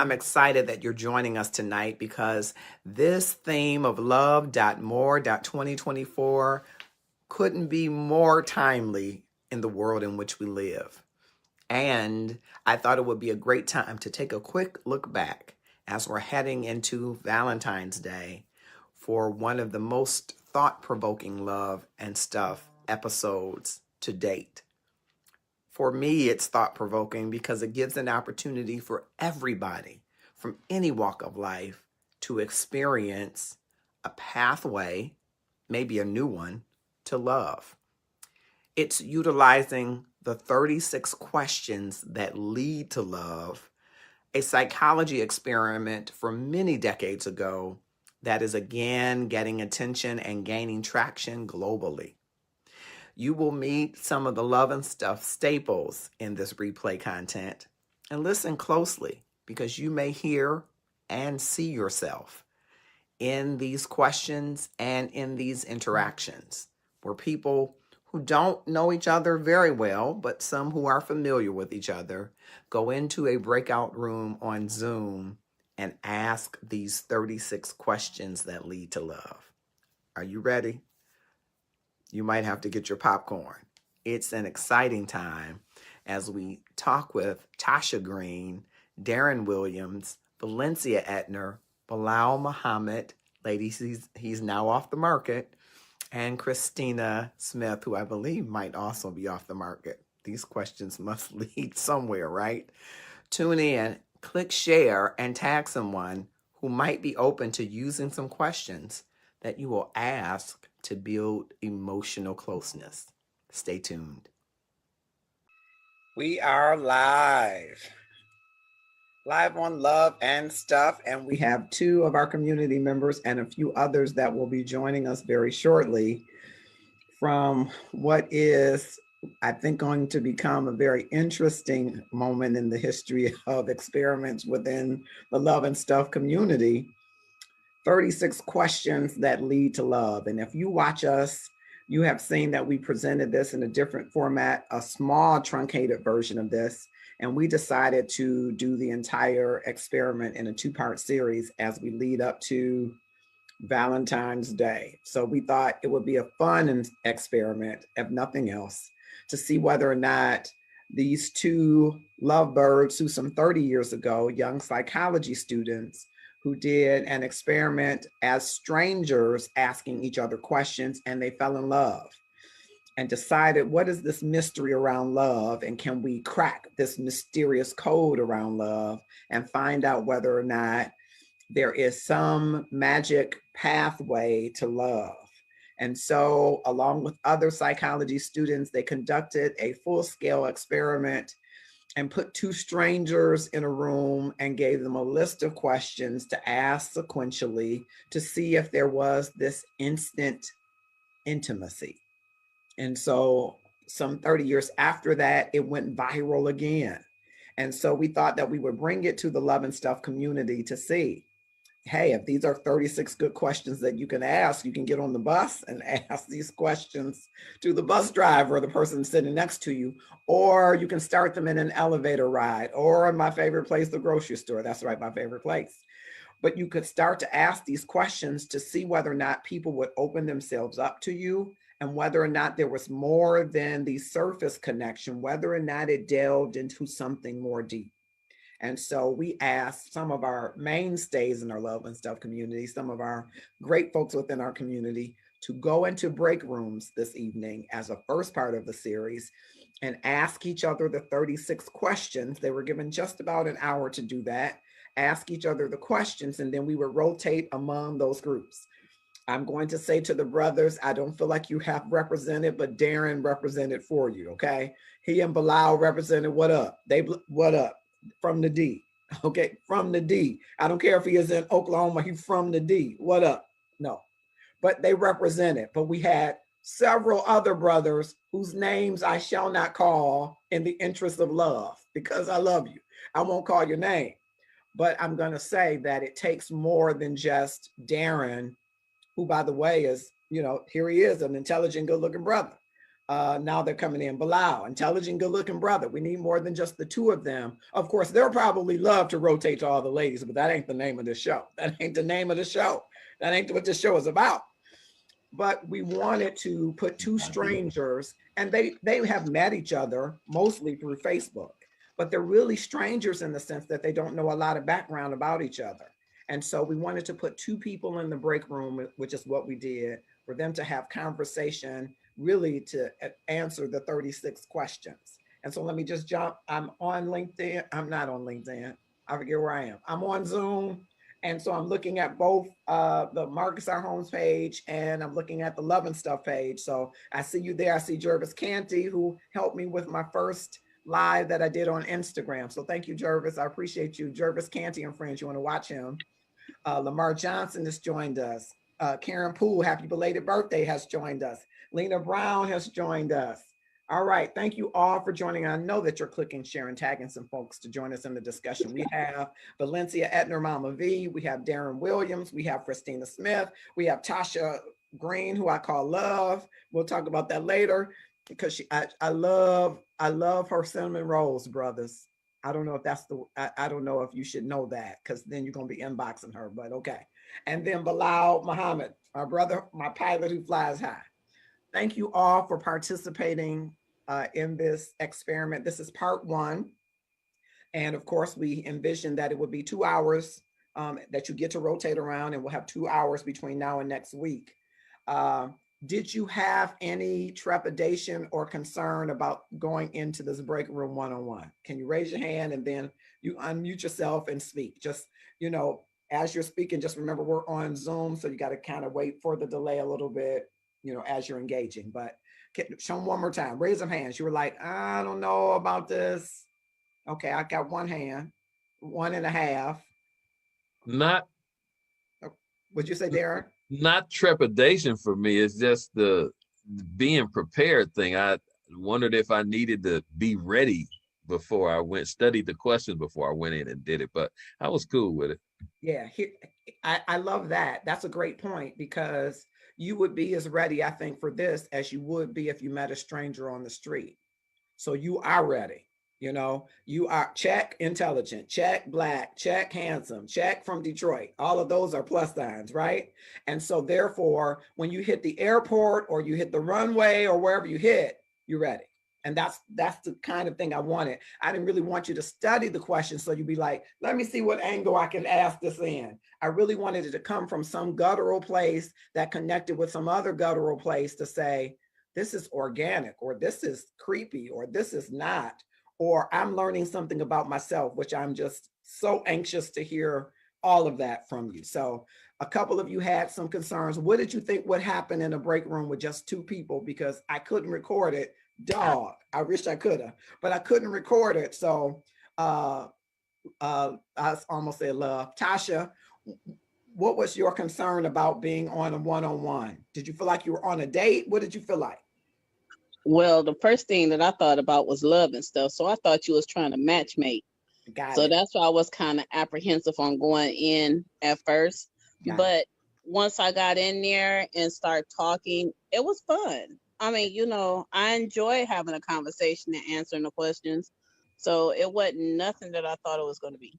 I'm excited that you're joining us tonight because this theme of love.more.2024 couldn't be more timely in the world in which we live. And I thought it would be a great time to take a quick look back as we're heading into Valentine's Day for one of the most thought-provoking love and stuff episodes to date. For me, it's thought-provoking because it gives an opportunity for everybody from any walk of life to experience a pathway, maybe a new one, to love. It's utilizing the 36 questions that lead to love, a psychology experiment from many decades ago that is again getting attention and gaining traction globally. You will meet some of the love and stuff staples in this replay content, and listen closely because you may hear and see yourself in these questions and in these interactions where people who don't know each other very well, but some who are familiar with each other, go into a breakout room on Zoom and ask these 36 questions that lead to love. Are you ready? You might have to get your popcorn. It's an exciting time as we talk with Tasha Green, Darren Williams, Valencia Edner, Bilal Muhammad, ladies, he's now off the market, and Christina Smith, who I believe might also be off the market. These questions must lead somewhere, right? Tune in, click share, and tag someone who might be open to using some questions that you will ask to build emotional closeness. Stay tuned. We are live on Love and Stuff, and we have two of our community members and a few others that will be joining us very shortly from what is, I think, going to become a very interesting moment in the history of experiments within the Love and Stuff community. 36 questions that lead to love. And if you watch us, you have seen that we presented this in a different format, a small truncated version of this. And we decided to do the entire experiment in a two-part series as we lead up to Valentine's Day. So we thought it would be a fun experiment, if nothing else, to see whether or not these two lovebirds who some 30 years ago, young psychology students, who did an experiment as strangers asking each other questions, and they fell in love and decided, what is this mystery around love? And can we crack this mysterious code around love and find out whether or not there is some magic pathway to love? And so, along with other psychology students, they conducted a full-scale experiment and put two strangers in a room and gave them a list of questions to ask sequentially to see if there was this instant intimacy. And so some 30 years after that, it went viral again. And so we thought that we would bring it to the Love and Stuff community to see, hey, if these are 36 good questions that you can ask, you can get on the bus and ask these questions to the bus driver or the person sitting next to you, or you can start them in an elevator ride, or in my favorite place, the grocery store. That's right, my favorite place. But you could start to ask these questions to see whether or not people would open themselves up to you and whether or not there was more than the surface connection, whether or not it delved into something more deep. And so we asked some of our mainstays in our Love and Stuff community, some of our great folks within our community, to go into break rooms this evening as a first part of the series and ask each other the 36 questions. They were given just about an hour to do that, ask each other the questions, and then we would rotate among those groups. I'm going to say to the brothers, I don't feel like you have represented, but Darren represented for you, okay? He and Bilal represented what up? What up? From the D, okay, from the D. I don't care if he is in Oklahoma, he's from the D. What up? No, but they represented. But we had several other brothers whose names I shall not call in the interest of love, because I love you. I won't call your name, but I'm going to say that it takes more than just Darren, who, by the way, is, here he is, an intelligent, good-looking brother. Now they're coming in. Bilal, intelligent, good-looking brother. We need more than just the two of them. Of course, they'll probably love to rotate to all the ladies, but that ain't the name of the show. That ain't the name of the show. That ain't what this show is about. But we wanted to put two strangers, and they have met each other mostly through Facebook, but they're really strangers in the sense that they don't know a lot of background about each other. And so we wanted to put two people in the break room, which is what we did, for them to have conversation, really to answer the 36 questions. And so let me just jump. I'm on LinkedIn. I'm not on LinkedIn. I forget where I am. I'm on Zoom. And so I'm looking at both the Marcus R. Holmes page, and I'm looking at the Love and Stuff page. So I see you there. I see Jervis Canty, who helped me with my first live that I did on Instagram. So thank you, Jervis. I appreciate you. Jervis Canty and friends, you want to watch him. Lamar Johnson has joined us. Karen Poole, happy belated birthday, has joined us. Lena Brown has joined us. All right, thank you all for joining. I know that you're clicking, sharing, tagging some folks to join us in the discussion. We have Valencia Edner, Mama V. We have Darren Williams. We have Christina Smith. We have Tasha Green, who I call Love. We'll talk about that later because I love her cinnamon rolls, brothers. I don't know if that's I don't know if you should know that, because then you're going to be inboxing her, but okay. And then Bilal Muhammad, our brother, my pilot who flies high. Thank you all for participating in this experiment. This is part one. And of course, we envisioned that it would be 2 hours that you get to rotate around, and we'll have 2 hours between now and next week. Did you have any trepidation or concern about going into this break room one-on-one? Can you raise your hand and then you unmute yourself and speak? Just, as you're speaking, just remember we're on Zoom, so you got to kind of wait for the delay a little bit, as you're engaging. But show them one more time. Raise some hands. You were like, I don't know about this. Okay, I got one hand, 1.5. Not. What'd you say, Darren? Not trepidation for me. It's just the being prepared thing. I wondered if I needed to be ready before I studied the questions before I went in and did it, but I was cool with it. Yeah, I love that. That's a great point, because you would be as ready, I think, for this as you would be if you met a stranger on the street. So you are ready. You are check intelligent, check black, check handsome, check from Detroit. All of those are plus signs, right? And so therefore, when you hit the airport or you hit the runway or wherever you hit, you're ready. And that's the kind of thing I wanted. I didn't really want you to study the questions so you'd be like, let me see what angle I can ask this in. I really wanted it to come from some guttural place that connected with some other guttural place to say, this is organic, or this is creepy, or this is not. Or I'm learning something about myself, which I'm just so anxious to hear all of that from you. So a couple of you had some concerns. What did you think would happen in a break room with just two people? Because I couldn't record it. Dog, I wish I could have, but I couldn't record it. So I almost said Love. Tasha, what was your concern about being on a one-on-one? Did you feel like you were on a date? What did you feel like? Well, the first thing that I thought about was Love and Stuff. So I thought you was trying to matchmate. So that's why I was kind of apprehensive on going in at first. But once I got in there and started talking, it was fun. I mean, I enjoy having a conversation and answering the questions. So it wasn't nothing that I thought it was going to be.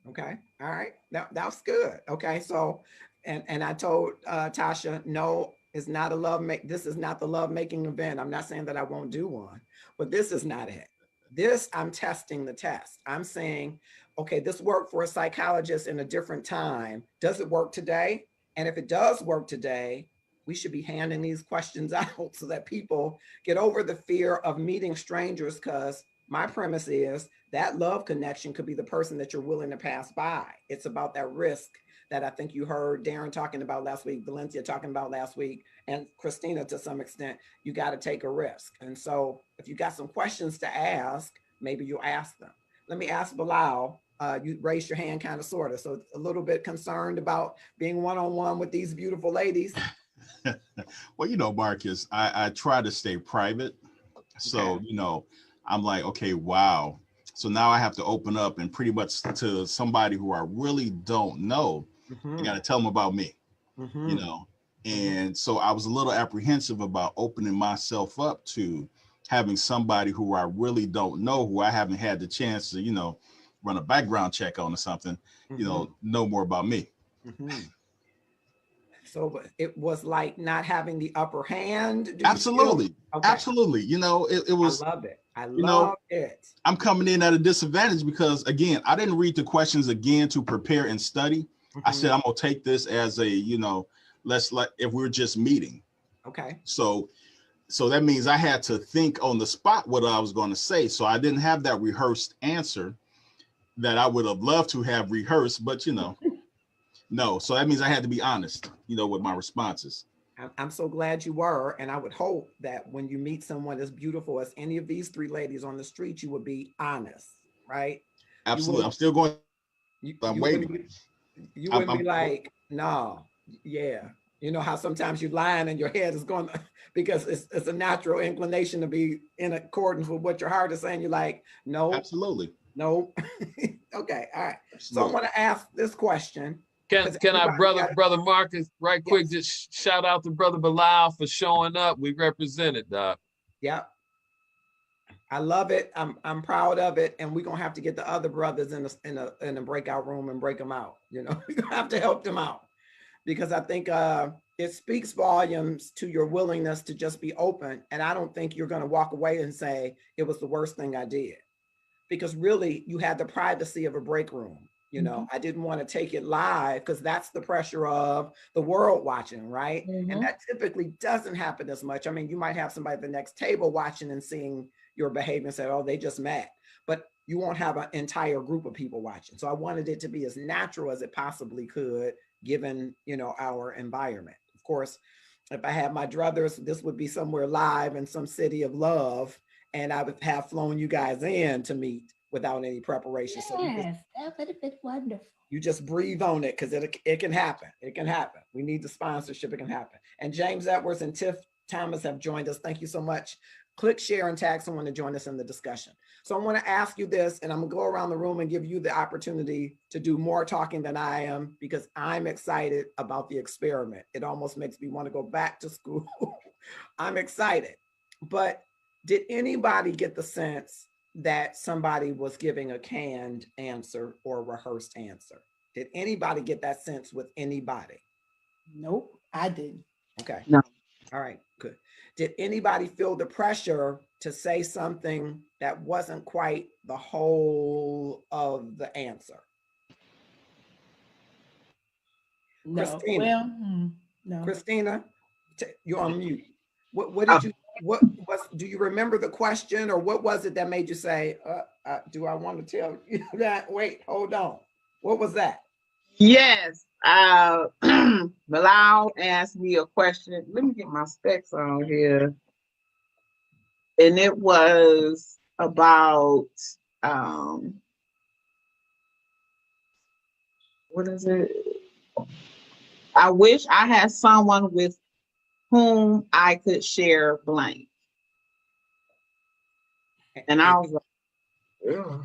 Okay. All right. That's good. Okay. So, and I told Tasha, no, it's not this is not the love-making event. I'm not saying that I won't do one, but this is not it. This, I'm testing the test. I'm saying, okay, this worked for a psychologist in a different time. Does it work today? And if it does work today, we should be handing these questions out so that people get over the fear of meeting strangers, because my premise is that love connection could be the person that you're willing to pass by. It's about that risk that I think you heard Darren talking about last week, Valencia talking about last week, and Christina to some extent. You got to take a risk. And so if you got some questions to ask, maybe you'll ask them. Let me ask Bilal. You raised your hand kind of, sort of. So a little bit concerned about being one-on-one with these beautiful ladies. Well, Marcus, I try to stay private. So, Okay. I'm like, okay, wow. So now I have to open up and pretty much to somebody who I really don't know. I got to tell them about me, And so I was a little apprehensive about opening myself up to having somebody who I really don't know, who I haven't had the chance to, you know, run a background check on or something, you know more about me. So it was like not having the upper hand. Absolutely. Absolutely. You know, it was. I love it. I you know, love it. I'm coming in at a disadvantage because, again, I didn't read the questions again to prepare and study. I said, I'm going to take this as a, you know, if we're just meeting. Okay. So that means I had to think on the spot what I was going to say. So I didn't have that rehearsed answer that I would have loved to have rehearsed, but, you know, no. So that means I had to be honest, you know, with my responses. I'm so glad you were. And I would hope that when you meet someone as beautiful as any of these three ladies on the street, you would be honest, right? Absolutely. I'm still going. I'm waiting. You wouldn't be like, no, yeah. You know how sometimes you're lying and your head is going, because it's a natural inclination to be in accordance with what your heart is saying. You're like, no. Absolutely. No. Okay. All right. Absolutely. So I want to ask this question. Can I, brother Marcus, right quick, just shout out to brother Bilal for showing up. We represented, Doc. Yep. I love it. I'm proud of it, and we're gonna have to get the other brothers in a breakout room and break them out. You know, we're gonna have to help them out, because I think it speaks volumes to your willingness to just be open. And I don't think you're gonna walk away and say it was the worst thing I did, because really you had the privacy of a break room. You know, I didn't want to take it live because that's the pressure of the world watching, right? And that typically doesn't happen as much. I mean, you might have somebody at the next table watching and seeing your behavior and say, oh, they just mad. But you won't have an entire group of people watching. So I wanted it to be as natural as it possibly could, given, you know, our environment. Of course, if I had my druthers, this would be somewhere live in some city of love, and I would have flown you guys in to meet without any preparation. Yes, so that would have been wonderful. You just breathe on it, because it can happen. It can happen. We need the sponsorship. It can happen. And James Edwards and Tiff Thomas have joined us. Thank you so much. Click share and tag someone to join us in the discussion. So I want to ask you this, and I'm gonna go around the room and give you the opportunity to do more talking than I am, because I'm excited about the experiment. It almost makes me want to go back to school. I'm excited. But did anybody get the sense that somebody was giving a canned answer or a rehearsed answer? Did anybody get that sense with anybody? Nope, I didn't. Okay. No. All right, good. Did anybody feel the pressure to say something that wasn't quite the whole of the answer? No. Christina. Well, no. Christina, you're on mute. What did you? What was? Do you remember the question, or what was it that made you say, "Do I want to tell you that?" Wait, hold on. What was that? Yes. Bilal asked me a question. Let me get my specs on here. And it was about what is it? I wish I had someone with whom I could share blank. And I was like, ugh.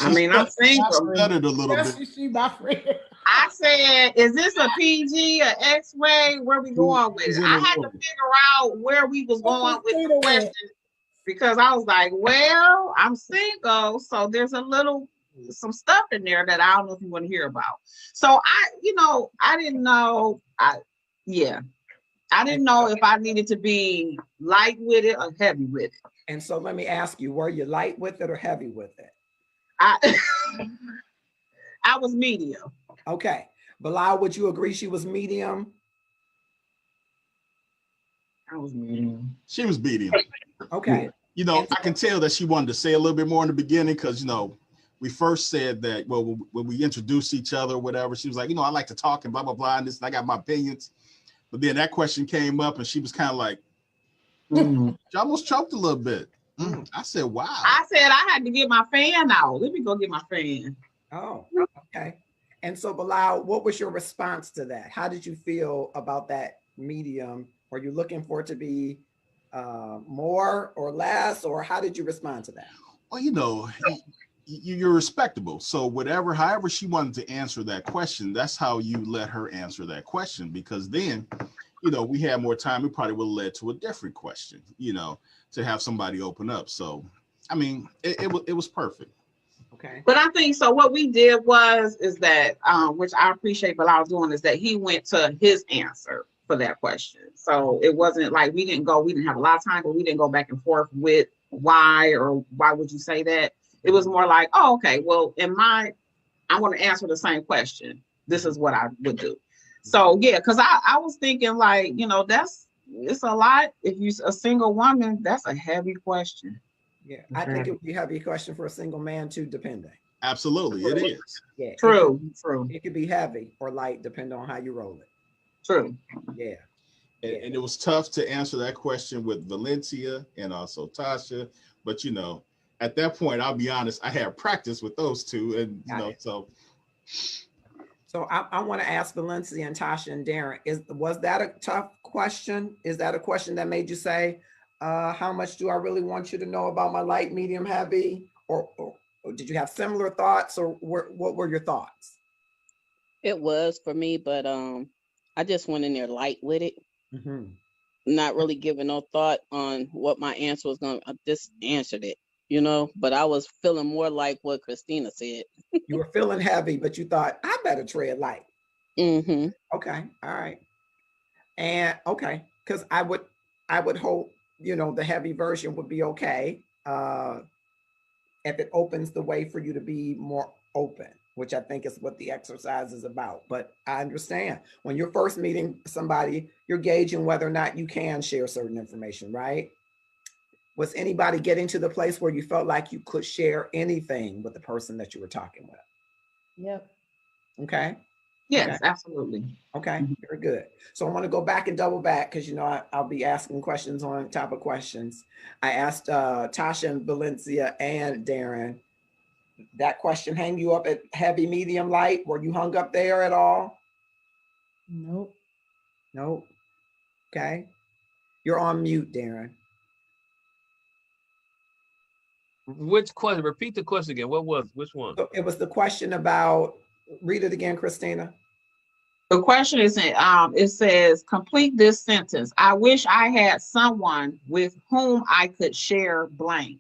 I mean, I'm single. Stuttered a little bit. She my friend. I said, is this a PG, or X-ray? Where we going with it? I had to figure out where we was going with the question, because I was like, well, I'm single, so there's some stuff in there that I don't know if you want to hear about. So I didn't know. I didn't know if I needed to be light with it or heavy with it. And so let me ask you, were you light with it or heavy with it? I was medium. Okay. Bilal, would you agree she was medium? I was medium. She was medium. Okay. You know, I can tell that she wanted to say a little bit more in the beginning, because, you know, we first said that, well, when we introduced each other or whatever, she was like, you know, I like to talk and blah, blah, blah, and this, and I got my opinions. But then that question came up and she was kind of like, she almost choked a little bit. I said, wow. I said I had to get my fan out. Let me go get my fan. Oh, okay. And so, Bilal, what was your response to that? How did you feel about that medium? Were you looking for it to be more or less, or how did you respond to that? Well, you know, you're respectable. So however she wanted to answer that question, that's how you let her answer that question, because then, we had more time. It probably would have led to a different question, to have somebody open up. So, I mean, it was perfect. Okay. But I think so. What we did is that, which I appreciate Bilal doing, is that he went to his answer for that question. So it wasn't like we didn't have a lot of time, but we didn't go back and forth with why or why would you say that. It was more like, oh, okay, well, I want to answer the same question. This is what I would do. So yeah, because I was thinking like, it's a lot. If you're a single woman, that's a heavy question. Yeah, I think it would be a heavy question for a single man too, depending. Absolutely, it is. Yeah, true. It could be heavy or light, depending on how you roll it. True. Yeah. And it was tough to answer that question with Valencia and also Tasha, but at that point, I'll be honest, I had practice with those two, and So I want to ask Valencia and Tasha and Darren, was that a tough question? Is that a question that made you say, how much do I really want you to know about my light, medium, heavy? Or did you have similar thoughts, or what were your thoughts? It was for me, but I just went in there light with it. Mm-hmm. Not really giving no thought on what my answer was going to. I just answered it, but I was feeling more like what Christina said. You were feeling heavy, but you thought, I better tread light. Mm-hmm. Okay. All right. And okay, because I would hope, the heavy version would be okay if it opens the way for you to be more open, which I think is what the exercise is about. But I understand when you're first meeting somebody, you're gauging whether or not you can share certain information, right? Was anybody getting to the place where you felt like you could share anything with the person that you were talking with? Yep. Okay. Yes, okay. Absolutely. Okay, very good. So I want to go back and double back because, I'll be asking questions on top of questions. I asked Tasha and Valencia and Darren, that question hang you up at heavy, medium, light? Were you hung up there at all? Nope. Nope. Okay. You're on mute, Darren. Which question? Repeat the question again. Which one? So it was the question about, read it again, Christina. The question is, it says, complete this sentence. I wish I had someone with whom I could share blank.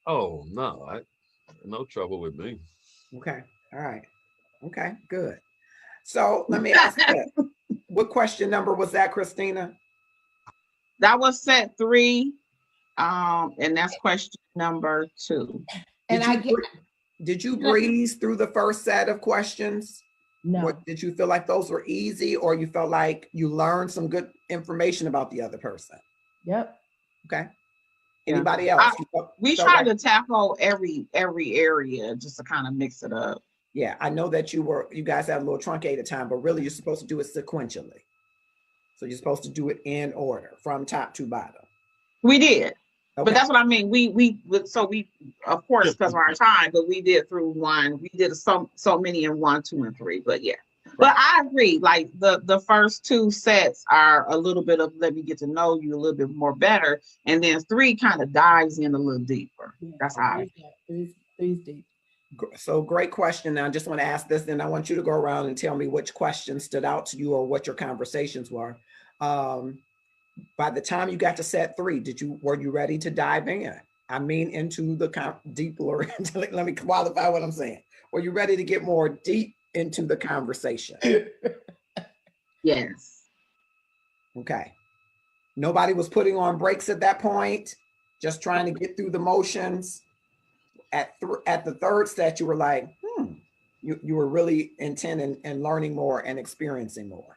Oh, no, no trouble with me. Okay. All right. Okay, good. So let me ask you, what question number was that, Christina? That was set 3. And that's question number 2. And did you breeze through the first set of questions? No. Did you feel like those were easy, or you felt like you learned some good information about the other person? Yep. Okay. Anybody else? We tried to tackle every area just to kind of mix it up. Yeah, I know that you guys had a little truncated time, but really you're supposed to do it sequentially. So you're supposed to do it in order from top to bottom. We did. Okay. But that's what I mean. We of course, because of our time, but we did through 1. We did so many in 1, 2, and 3. But yeah. Right. But I agree. Like the first 2 sets are a little bit of let me get to know you a little bit more better, and then 3 kind of dives in a little deeper. Yeah, that's how. Three's deep. So great question. Now I just want to ask this, then I want you to go around and tell me which questions stood out to you or what your conversations were. By the time you got to set 3, were you ready to dive in? I mean, into the deeper. Let me qualify what I'm saying. Were you ready to get more deep into the conversation? Yes. Okay. Nobody was putting on brakes at that point, just trying to get through the motions. At the third set, you were like, you were really intent and learning more and experiencing more.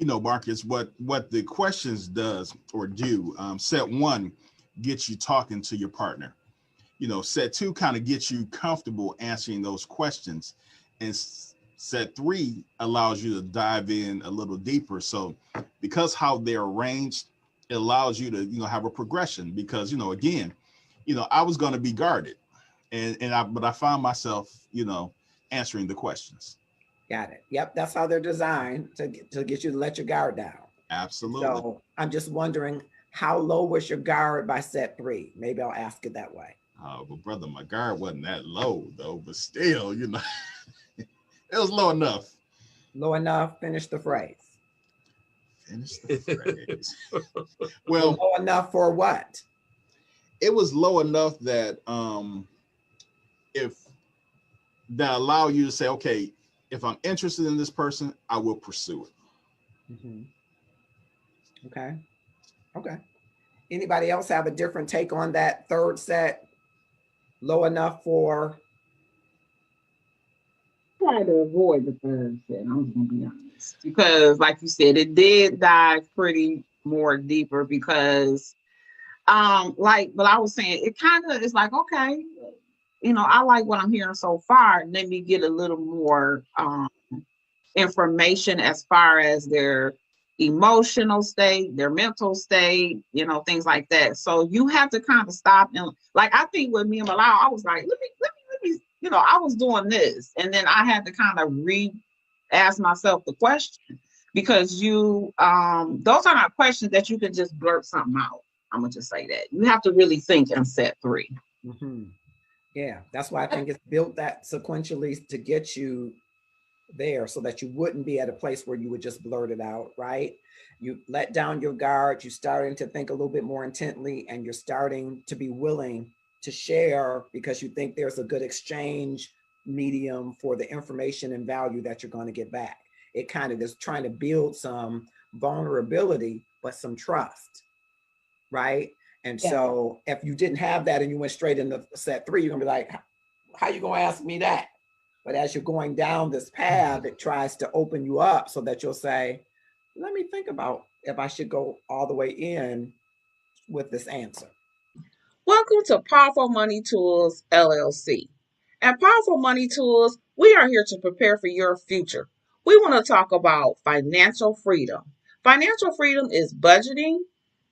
Marcus, what the questions does or do, set 1 gets you talking to your partner. Set 2 kind of gets you comfortable answering those questions. And set 3 allows you to dive in a little deeper. So because how they're arranged, it allows you to, have a progression because, again, I was going to be guarded but I found myself, answering the questions. Got it. Yep. That's how they're designed to get you to let your guard down. Absolutely. So I'm just wondering, how low was your guard by set 3? Maybe I'll ask it that way. But brother, my guard wasn't that low though, but still, you know, it was low enough. Low enough, finish the phrase. Finish the phrase. Well, low enough for what? It was low enough that if that allow you to say, okay, if I'm interested in this person, I will pursue it. Mm-hmm. Okay. Okay. Anybody else have a different take on that third set? Low enough for? Try to avoid the third set. I'm gonna be honest, because like you said, it did dive pretty more deeper because, like, but I was saying, it kind of is like, okay, you know, I like what I'm hearing so far. Let me get a little more information as far as their emotional state, their mental state, you know, things like that. So you have to kind of stop and, like, I think with me and Bilal, I was like, let me, you know, I was doing this, and then I had to kind of ask myself the question, because you, those are not questions that you can just blurt something out. I'm gonna just say that you have to really think in set 3. Mm-hmm. Yeah, that's why I think it's built that sequentially to get you there, so that you wouldn't be at a place where you would just blurt it out, right? You let down your guard, you're starting to think a little bit more intently, and you're starting to be willing to share because you think there's a good exchange medium for the information and value that you're going to get back. It kind of is trying to build some vulnerability, but some trust, right? And so if you didn't have that and you went straight into set 3, you're gonna be like, how you gonna ask me that? But as you're going down this path, it tries to open you up so that you'll say, let me think about if I should go all the way in with this answer. Welcome to Powerful Money Tools, LLC. At Powerful Money Tools, we are here to prepare for your future. We want to talk about financial freedom. Financial freedom is budgeting,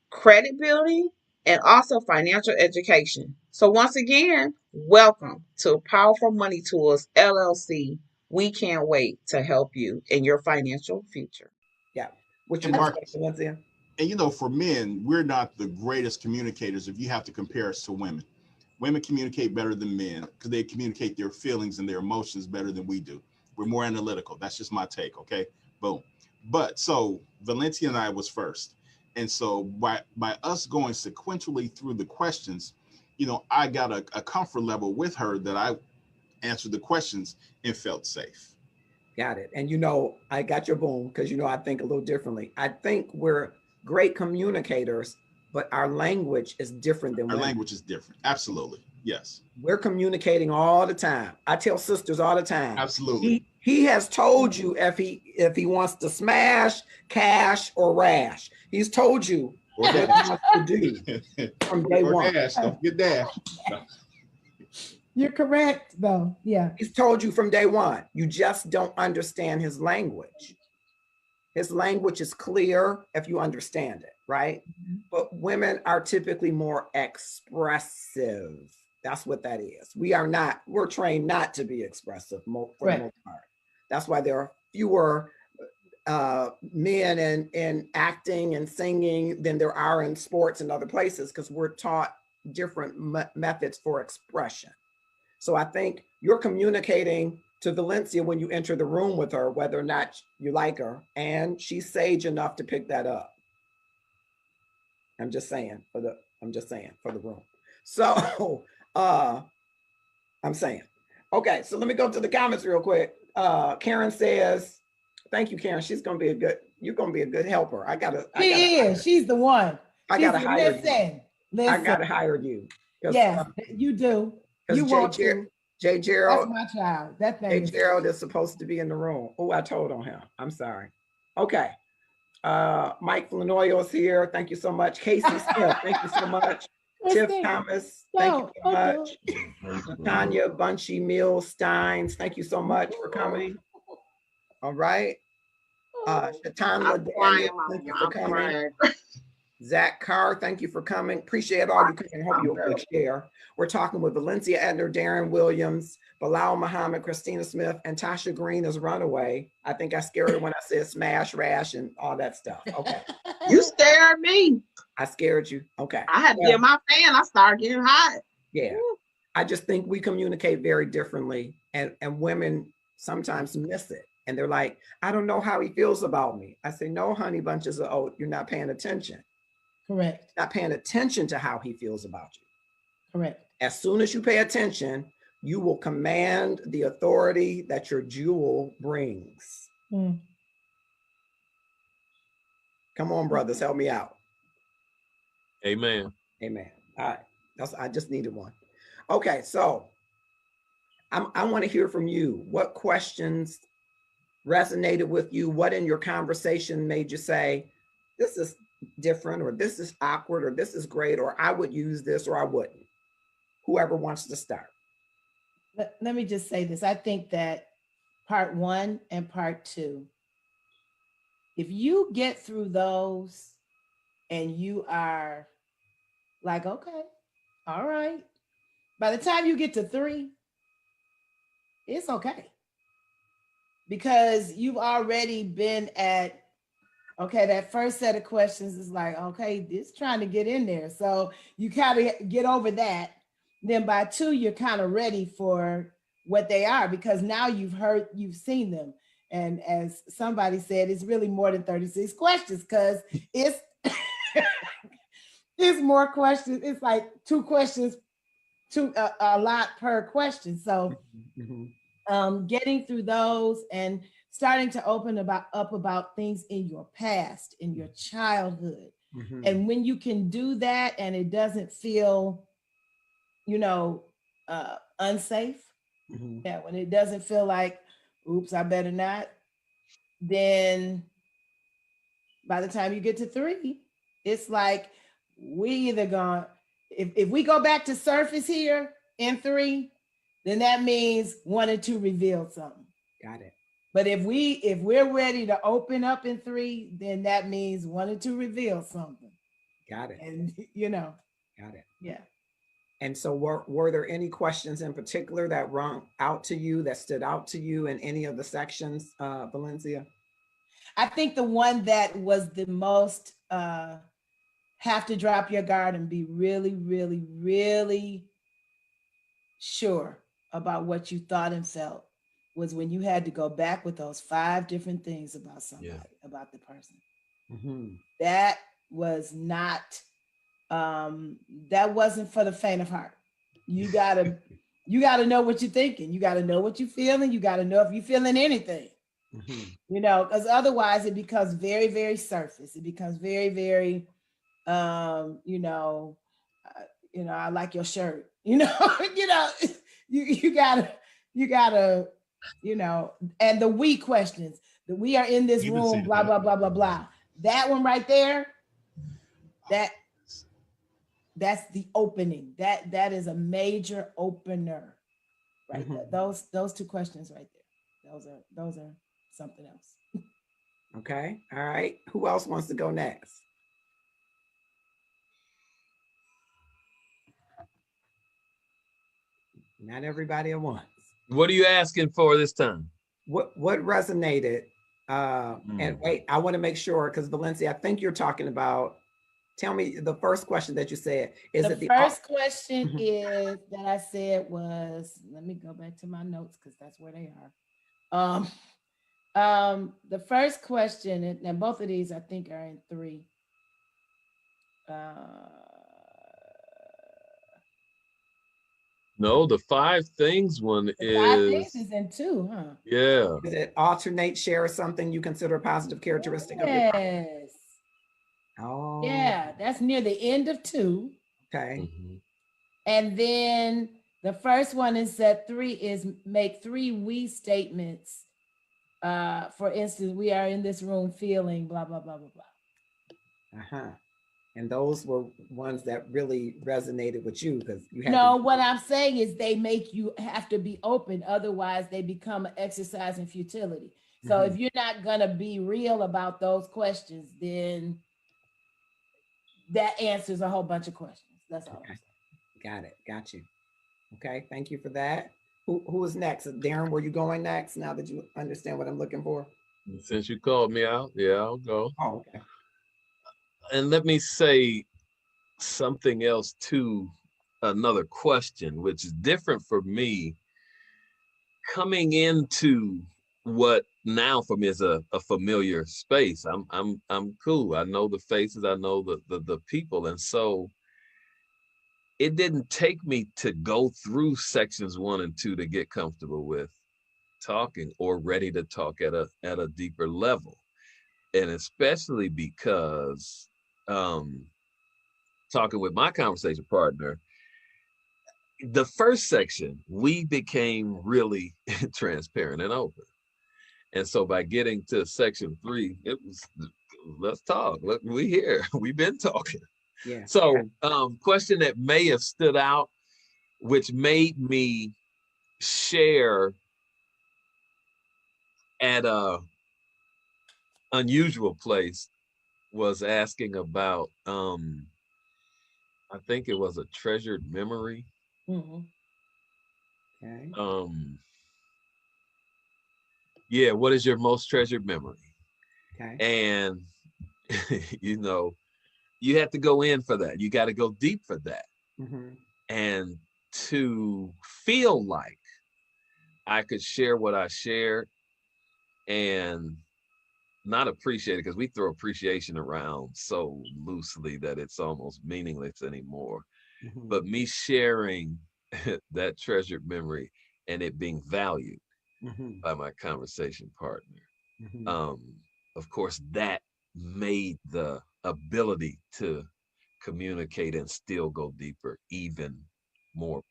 credit building, and also financial education. So once again, welcome to Powerful Money Tools, LLC. We can't wait to help you in your financial future. Yeah. Which is and you know, for men, we're not the greatest communicators if you have to compare us to women. Women communicate better than men because they communicate their feelings and their emotions better than we do. We're more analytical. That's just my take. Okay, boom. But so Valencia and I was first. And so by us going sequentially through the questions, you know, I got a comfort level with her that I answered the questions and felt safe. Got it. And, you know, I got your boom because, you know, I think a little differently. I think we're great communicators, but our language is different than women. Our language is different. Absolutely. Yes. We're communicating all the time. I tell sisters all the time. Absolutely. He has told you if he wants to smash, cash, or rash. He's told you what he wants to do from day one. Dash. Don't forget dash. You're correct, though. Yeah. He's told you from day one. You just don't understand his language. His language is clear if you understand it, right? Mm-hmm. But women are typically more expressive. That's what that is. We're trained not to be expressive for the most part. That's why there are fewer men in acting and singing than there are in sports and other places, because we're taught different methods for expression. So I think you're communicating to Valencia when you enter the room with her, whether or not you like her, and she's sage enough to pick that up. I'm just saying for the room. So I'm saying, okay, so let me go to the comments real quick. Karen says, thank you, Karen. You're gonna be a good helper. She's the one. I gotta hire you. Listen. I gotta hire you. Yes, you do. You want to. Jay Gerald. That's my child. That thing. Jay Gerald is supposed to be in the room. Oh, I told on him. I'm sorry. Okay. Mike Flanoyo is here. Thank you so much. Casey Smith, thank you so much. Tiff Thomas, thank you so much. Tanya Bunchy Mills Steins, thank you so much for coming. All right. Shatanla Daniel, thank you for coming. Zach Carr, thank you for coming. Appreciate all you can help you share. We're talking with Valencia Edner, Darren Williams, Bilal Muhammad, Christina Smith, and Tasha Green is Runaway. I think I scared her when I said smash, rash, and all that stuff. Okay. You scared me. I scared you. Okay. I had to get my fan. I started getting hot. Yeah. I just think we communicate very differently, and women sometimes miss it. And they're like, I don't know how he feels about me. I say, no, honey bunches of oat, you're not paying attention. Correct. Not paying attention to how he feels about you. Correct. As soon as you pay attention, you will command the authority that your jewel brings. Mm. Come on, brothers, help me out. Amen. Amen. All right. I just needed one. Okay, so I want to hear from you. What questions resonated with you? What in your conversation made you say, this is different, or this is awkward, or this is great, or I would use this, or I wouldn't? Whoever wants to start. Let me just say this. I think that part 1 and part 2, if you get through those and you are like, okay, all right, by the time you get to 3, it's okay. Because you've already been at, okay, that first set of questions is like, okay, it's trying to get in there. So you kind of get over that. Then by 2, you're kind of ready for what they are, because now you've seen them. And as somebody said, it's really more than 36 questions, because it's it's more questions. It's like 2 questions, a lot per question. So getting through those and starting to open up about things in your past, in your childhood. And when you can do that and it doesn't feel, unsafe, yeah, when it doesn't feel like, oops, I better not, then by the time you get to 3, it's like, we either gone, if we go back to surface here in 3, then that means 1 and 2 revealed something. Got it. But if we're ready to open up in 3, then that means 1 and 2 reveal something. Got it. And Got it. Yeah. And so were there any questions in particular that rung out to you, that stood out to you in any of the sections, Valencia? I think the one that was the most have to drop your guard and be really, really, really sure about what you thought and felt was when you had to go back with those 5 different things about somebody, about the person. That was not, that wasn't for the faint of heart. You gotta know what you're thinking. You gotta know what you're feeling. You gotta know if you're feeling anything, because otherwise it becomes very, very surface. It becomes very, very, I like your shirt, you gotta, and the we questions, that we are in this room, blah, blah, blah, blah, blah. That one right there, that's the opening. That is a major opener, right? Those 2 questions right there. Those are something else. Okay. All right. Who else wants to go next? Not everybody at once. What are you asking for this time? What resonated? And wait, I want to make sure, because Valencia, I think you're talking about, tell me the first question that you said. The first question is that I said was, let me go back to my notes because that's where they are. The first question, and both of these I think are in 3. No, the 5 things one is. 5 things is in 2, huh? Yeah. Is it alternate, share something you consider a positive characteristic of your Yes. Oh. Yeah, that's near the end of 2. Okay. And then the first one is that 3 is make 3 we statements. For instance, we are in this room feeling blah, blah, blah, blah, blah. And those were ones that really resonated with you, because you had what I'm saying is they make you have to be open. Otherwise, they become an exercise in futility. So if you're not going to be real about those questions, then that answers a whole bunch of questions. That's all. Okay. Got it. Got you. Okay. Thank you for that. Who is next? Darren, were you going next now that you understand what I'm looking for? Since you called me out, yeah, I'll go. Oh, okay. And let me say something else too. another question, which is different for me coming into what now for me is a familiar space. I'm cool. I know the faces, I know the people. And so it didn't take me to go through sections 1 and 2 to get comfortable with talking or ready to talk at a deeper level. And especially because talking with my conversation partner, the first section, we became really transparent and open. And so by getting to section 3, it was, let's talk. Look, we here. We've been talking. Yeah. So question that may have stood out, which made me share at a unusual place, was asking about, I think it was a treasured memory. Mm-hmm. Okay. Yeah, what is your most treasured memory? Okay. And you know, you have to go in for that. You got to go deep for that. Mm-hmm. And to feel like I could share what I shared and not appreciate it, because we throw appreciation around so loosely that it's almost meaningless anymore. Mm-hmm. But me sharing that treasured memory and it being valued Mm-hmm. by my conversation partner, Mm-hmm. of course, that made the ability to communicate and still go deeper even more.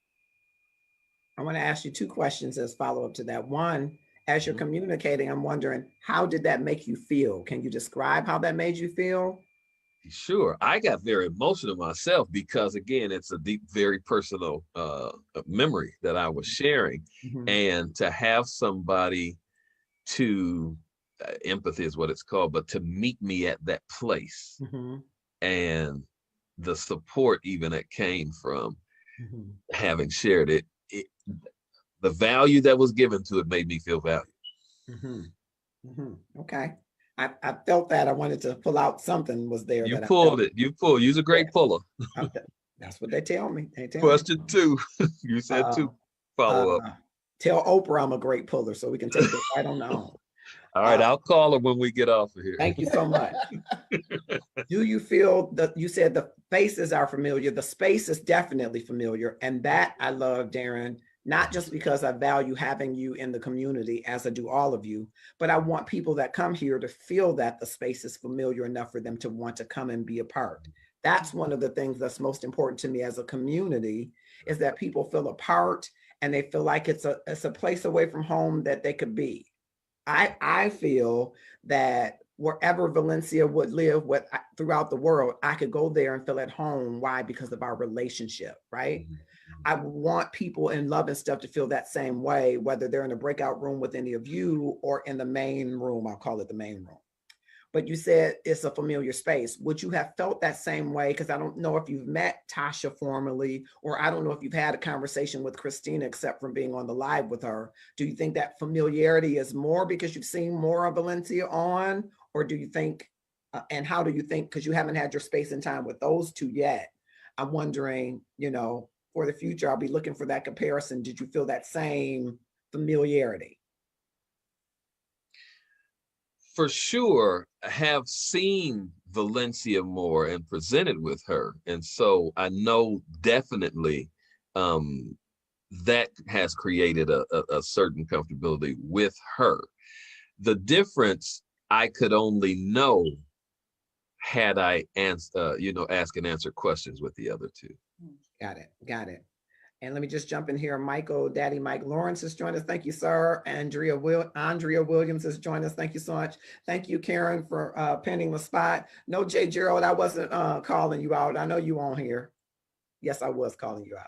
I want to ask you 2 questions as follow-up to that. One, as you're communicating, I'm wondering, how did that make you feel? Can you describe how that made you feel? Sure. I got very emotional myself because, again, it's a deep, very personal memory that I was sharing. Mm-hmm. And to have somebody to, empathy is what it's called, but to meet me at that place, Mm-hmm. and the support even that came from Mm-hmm. having shared it, the value that was given to it made me feel valued. Mm-hmm. Mm-hmm. Okay. I felt that. I wanted to pull out something was there. You that pulled I felt. it. You pulled. You're a great puller. That's what they tell me. They tell Question me. 2. You said 2. Follow up. Tell Oprah I'm a great puller, so we can take it right on home. All right, I'll call her when we get off of here. Thank you so much. Do you feel that you said the faces are familiar? The space is definitely familiar. And that I love, Darren, not just because I value having you in the community, as I do all of you, but I want people that come here to feel that the space is familiar enough for them to want to come and be a part. That's one of the things that's most important to me as a community, is that people feel a part and they feel like it's a place away from home that they could be. I feel that wherever Valencia would live throughout the world, I could go there and feel at home. Why? Because of our relationship, right? Mm-hmm. I want people in Love and Stuff to feel that same way, whether they're in a breakout room with any of you or in the main room. I'll call it the main room. But you said it's a familiar space. Would you have felt that same way? Because I don't know if you've met Tasha formally, or I don't know if you've had a conversation with Christina, except from being on the live with her. Do you think that familiarity is more because you've seen more of Valencia on? Or do you think, and how do you think, because you haven't had your space and time with those 2 yet, I'm wondering, for the future, I'll be looking for that comparison. Did you feel that same familiarity? For sure, have seen Valencia more and presented with her. And so I know definitely that has created a certain comfortability with her. The difference I could only know had I ask and answer questions with the other 2. Got it. And let me just jump in here. Daddy Mike Lawrence has joined us. Thank you, sir. Andrea Williams has joined us. Thank you so much. Thank you, Karen, for pinning the spot. No, Jay Gerald, I wasn't calling you out. I know you on here. Yes, I was calling you out.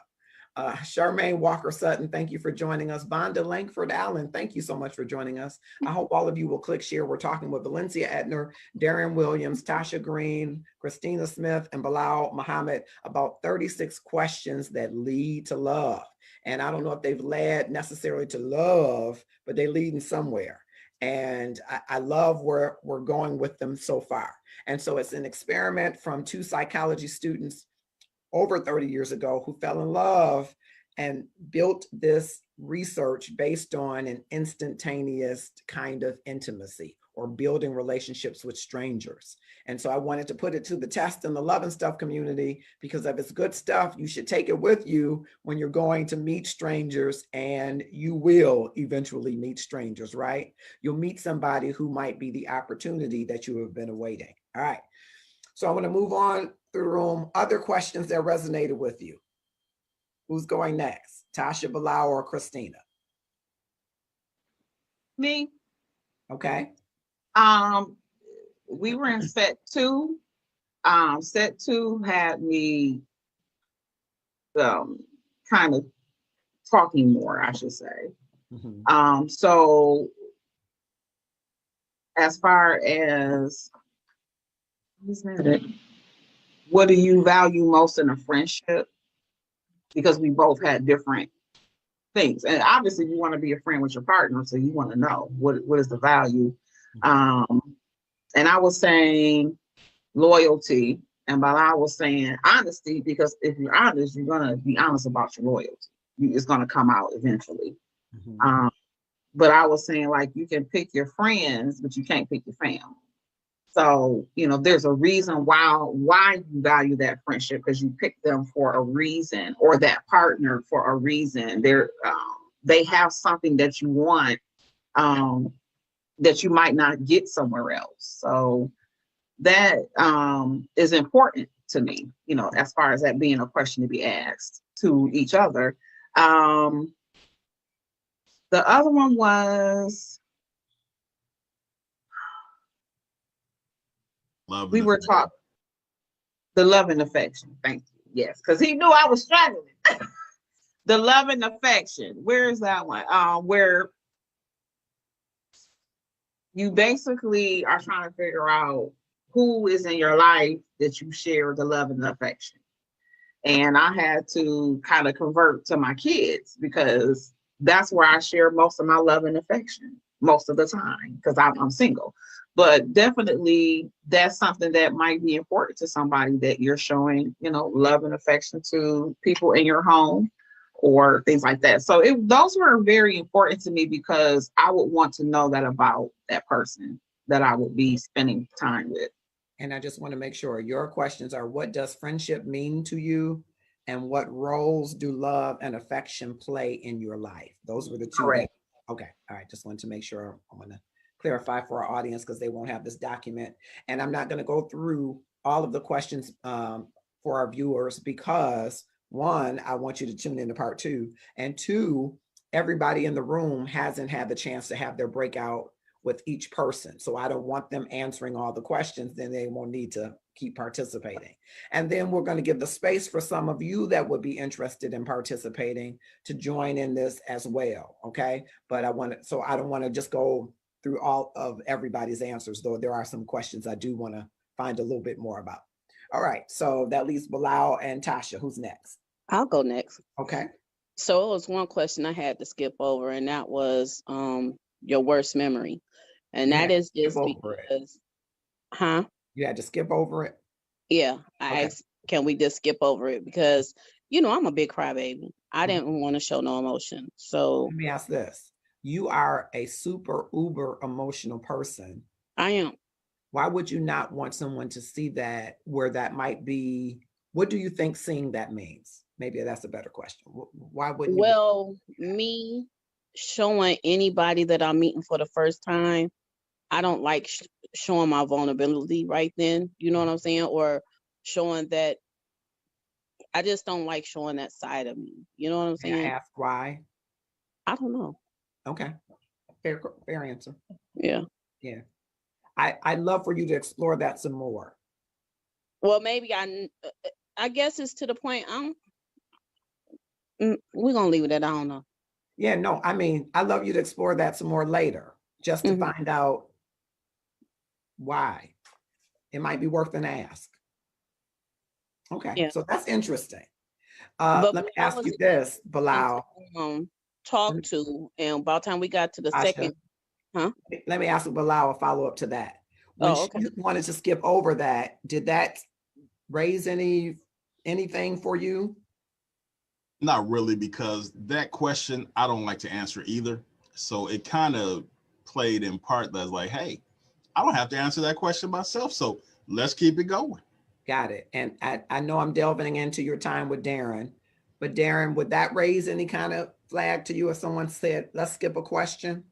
Charmaine Walker Sutton, thank you for joining us. Vonda Langford Allen, thank you so much for joining us. I hope all of you will click share. We're talking with Valencia Edner, Darren Williams, Tasha Green, Christina Smith, and Bilal Muhammad about 36 questions that lead to love. And I don't know if they've led necessarily to love, but they lead in somewhere. And I love where we're going with them so far. And so it's an experiment from 2 psychology students over 30 years ago who fell in love and built this research based on an instantaneous kind of intimacy or building relationships with strangers. And so I wanted to put it to the test in the Love and Stuff community, because if it's good stuff, you should take it with you when you're going to meet strangers, and you will eventually meet strangers, right? You'll meet somebody who might be the opportunity that you have been awaiting. All right. So I'm going to move on through the room. Other questions that resonated with you? Who's going next? Tasha, Bilal, or Christina? Me. Okay. We were in set 2. Set 2 had me kind of talking more, I should say. Mm-hmm. So as far as what do you value most in a friendship? Because we both had different things, and obviously you want to be a friend with your partner, so you want to know what is the value. And I was saying loyalty, and Bilal was saying honesty, because if you're honest, you're gonna be honest about your loyalty. It's gonna come out eventually. Mm-hmm. But I was saying, like, you can pick your friends, but you can't pick your family. So, there's a reason why you value that friendship, because you pick them for a reason, or that partner for a reason. They have something that you want, that you might not get somewhere else. So that is important to me, as far as that being a question to be asked to each other. The other one was, we were talking the love and affection. Thank you. Yes, because he knew I was struggling. The love and affection. Where is that one? Where you basically are trying to figure out who is in your life that you share the love and the affection. And I had to kind of convert to my kids, because that's where I share most of my love and affection most of the time, because I'm single. But definitely that's something that might be important to somebody, that you're showing, love and affection to people in your home or things like that. So those were very important to me, because I would want to know that about that person that I would be spending time with. And I just want to make sure your questions are, what does friendship mean to you? And what roles do love and affection play in your life? Those were the two. Correct. Okay. All right. Just wanted to make sure. I want to clarify for our audience, because they won't have this document. And I'm not going to go through all of the questions for our viewers, because 1, I want you to tune into part 2. And 2, everybody in the room hasn't had the chance to have their breakout with each person. So I don't want them answering all the questions, then they won't need to keep participating. And then we're going to give the space for some of you that would be interested in participating to join in this as well. Okay. But I don't want to just go through all of everybody's answers, though there are some questions I do want to find a little bit more about. All right. So that leaves Bilal and Tasha. Who's next? I'll go next. Okay. So it was one question I had to skip over, and that was your worst memory. And that is just because, You had to skip over it? Yeah. I asked, can we just skip over it? Because, I'm a big crybaby. I didn't want to show no emotion. So let me ask this. You are a super uber emotional person. I am. Why would you not want someone to see that, where that might be? What do you think seeing that means? Maybe that's a better question. Why wouldn't you? Well, me showing anybody that I'm meeting for the first time, I don't like showing my vulnerability right then. You know what I'm saying? Or showing that, I just don't like showing that side of me. You know what I'm saying? Can I ask why? I don't know. Okay. Fair answer. Yeah. Yeah. I'd love for you to explore that some more. Well, maybe I guess it's to the point, we're going to leave it at, I don't know. Yeah, no, I mean, I'd love you to explore that some more later, just to find out why. It might be worth an ask. Okay, yeah. So that's interesting. Let me ask you this, Bilal. Talk to, and by the time we got to the second, let me ask Bilal a follow-up to that. When she wanted to skip over that, did that raise any anything for you? Not really, because that question I don't like to answer either. So it kind of played in part that's like, hey, I don't have to answer that question myself. So let's keep it going. Got it. And I know I'm delving into your time with Darren, but Darren, would that raise any kind of flag to you if someone said, let's skip a question?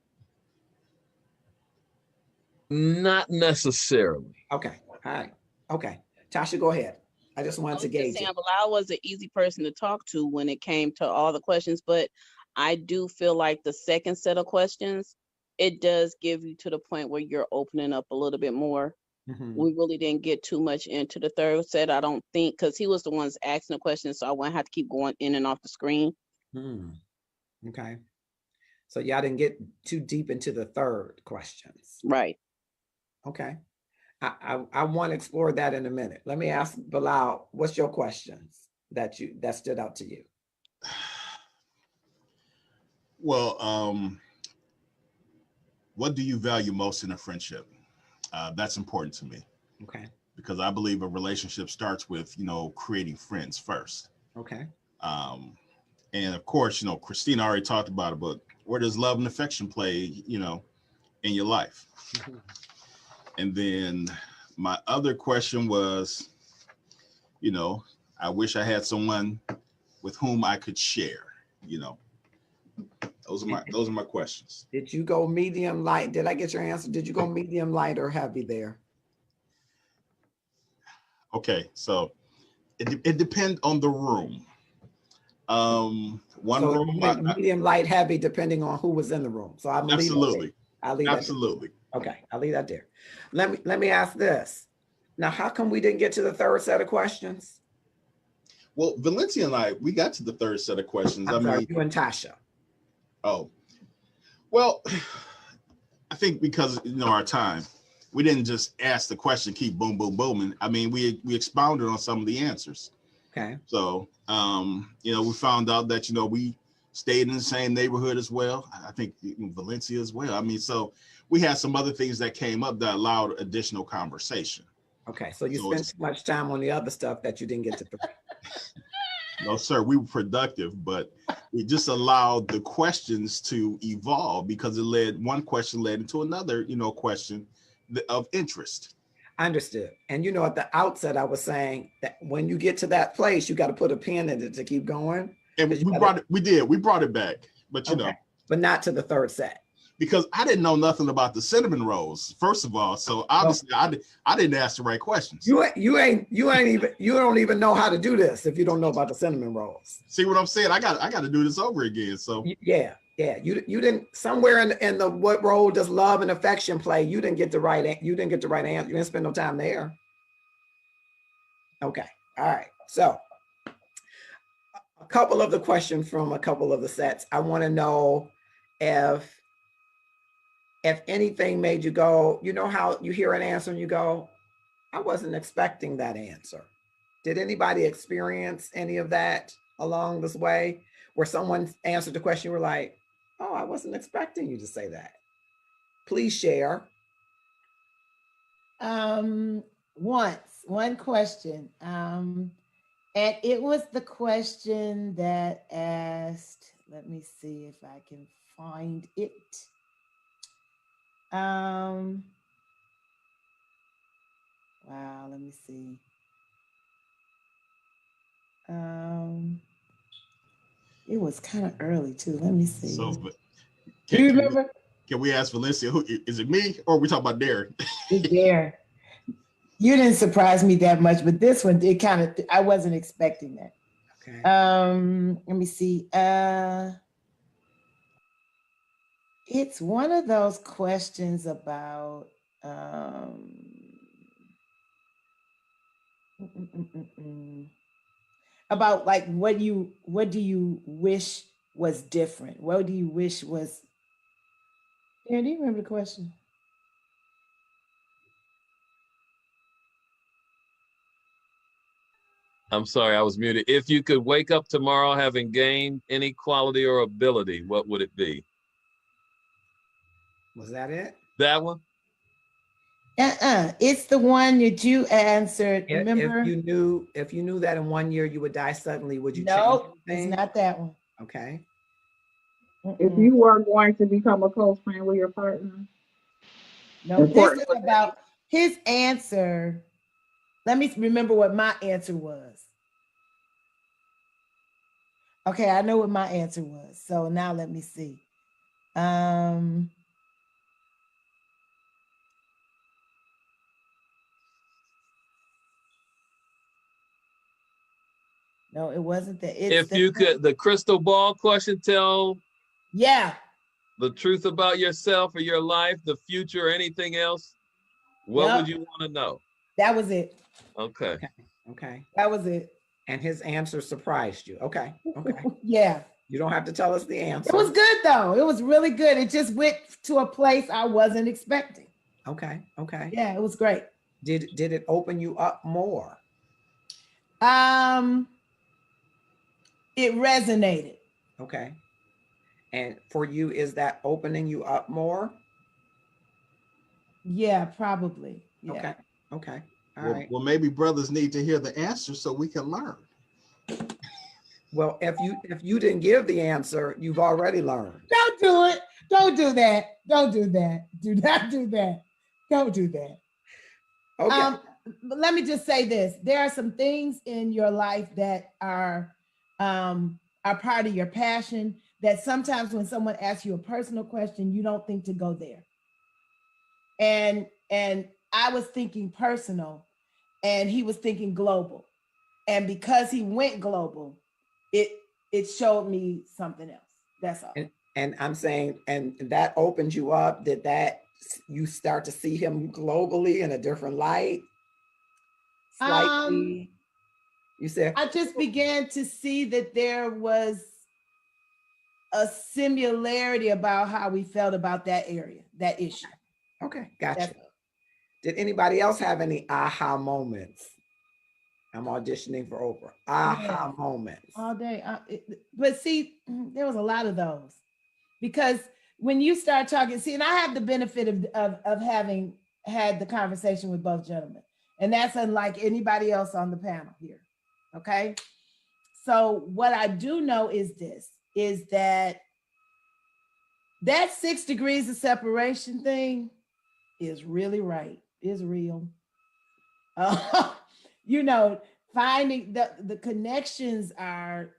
Not necessarily. Okay. All right. Okay. Tasha, go ahead. I just wanted to gauge it. Bilal was an easy person to talk to when it came to all the questions, but I do feel like the second set of questions, it does give you to the point where you're opening up a little bit more. We really didn't get too much into the third set, I don't think, because he was the ones asking the questions, so I wouldn't have to keep going in and off the screen. Okay. So y'all didn't get too deep into the third questions. Right. Okay. I want to explore that in a minute. Let me ask Bilal, what's your questions that stood out to you? Well, what do you value most in a friendship? That's important to me. Okay. Because I believe a relationship starts with, creating friends first. Okay. And of course, Christina already talked about it, but where does love and affection play, in your life? And then my other question was, I wish I had someone with whom I could share, Those are my questions. Did you go medium light? Did I get your answer? Did you go medium light or heavy there? Okay, so it depends on the room. Medium light, heavy, depending on who was in the room. So I'm absolutely. I'll leave that. Absolutely. Okay, I'll leave that there. Let me ask this. Now, how come we didn't get to the third set of questions? Well, Valencia and we got to the third set of questions. I'm sorry, you and Tasha. Oh, well, I think because our time, we didn't just ask the question, keep boom, boom, booming. I mean, we expounded on some of the answers. Okay. So, we found out that we stayed in the same neighborhood as well. I think Valencia as well. I mean, so we had some other things that came up that allowed additional conversation. Okay, so you spent too much time on the other stuff that you didn't get to three. No, sir, we were productive, but we just allowed the questions to evolve because one question led into another, question of interest. I understood. And at the outset, I was saying that when you get to that place, you got to put a pin in it to keep going. And we brought it back, but but not to the third set. Because I didn't know nothing about the cinnamon rolls, first of all. So obviously I didn't ask the right questions. You don't even know how to do this if you don't know about the cinnamon rolls. See what I'm saying? I got to do this over again. So yeah. You didn't, somewhere in the what role does love and affection play? You didn't get the right answer. You didn't spend no time there. Okay. All right. So a couple of the questions from a couple of the sets. I want to know if anything made you go, how you hear an answer and you go, I wasn't expecting that answer. Did anybody experience any of that along this way where someone answered the question, you were like, oh, I wasn't expecting you to say that? Please share. One question. And it was the question that asked, let me see if I can find it. Wow, let me see. It was kind of early too. Let me see. So, do you remember? Can we ask Valencia, who is it, me or are we talking about Darren? It's Darren. You didn't surprise me that much, but this one, I wasn't expecting that. Okay. Let me see. It's one of those questions about about like what do you wish was different? What do you wish was? Yeah, do you remember the question? I'm sorry, I was muted. If you could wake up tomorrow having gained any quality or ability, what would it be? Was that it? That one? It's the one that you answered. Remember? If you knew that in 1 year you would die suddenly, would you change Nope, anything? it's not that one. Okay. If you were going to become a close friend with your partner. No, this is about his answer. Let me remember what my answer was. Okay, I know what my answer was. So now let me see. No, it wasn't that. If you could, the crystal ball question, tell the truth about yourself or your life, the future, or anything else, what would you want to know? That was it. Okay. Okay. That was it. And his answer surprised you. Okay. Okay. Yeah. You don't have to tell us the answer. It was good though. It was really good. It just went to a place I wasn't expecting. Okay. Okay. Yeah, it was great. Did it open you up more? It resonated. Okay. And for you, is that opening you up more? Yeah, probably. Yeah. Okay. Okay. All right. Well, maybe brothers need to hear the answer so we can learn. Well, if you didn't give the answer, you've already learned. Don't do it. Don't do that. Don't do that. Do not do that. Don't do that. Okay. Let me just say this. There are some things in your life that are part of your passion that sometimes when someone asks you a personal question, you don't think to go there. And I was thinking personal and he was thinking global. And because he went global, it showed me something else. That's all. And I'm saying, and that opened you up. Did that you start to see him globally in a different light? Slightly. You said I just began to see that there was a similarity about how we felt about that area, that issue. Okay, gotcha. Did anybody else have any aha moments? I'm auditioning for Oprah. Aha moments. All day. But see, there was a lot of those. Because when you start talking, see, and I have the benefit of having had the conversation with both gentlemen. And that's unlike anybody else on the panel here. Okay. So what I do know is this, is that 6 degrees of separation thing is really right, is real. You know, finding the connections are,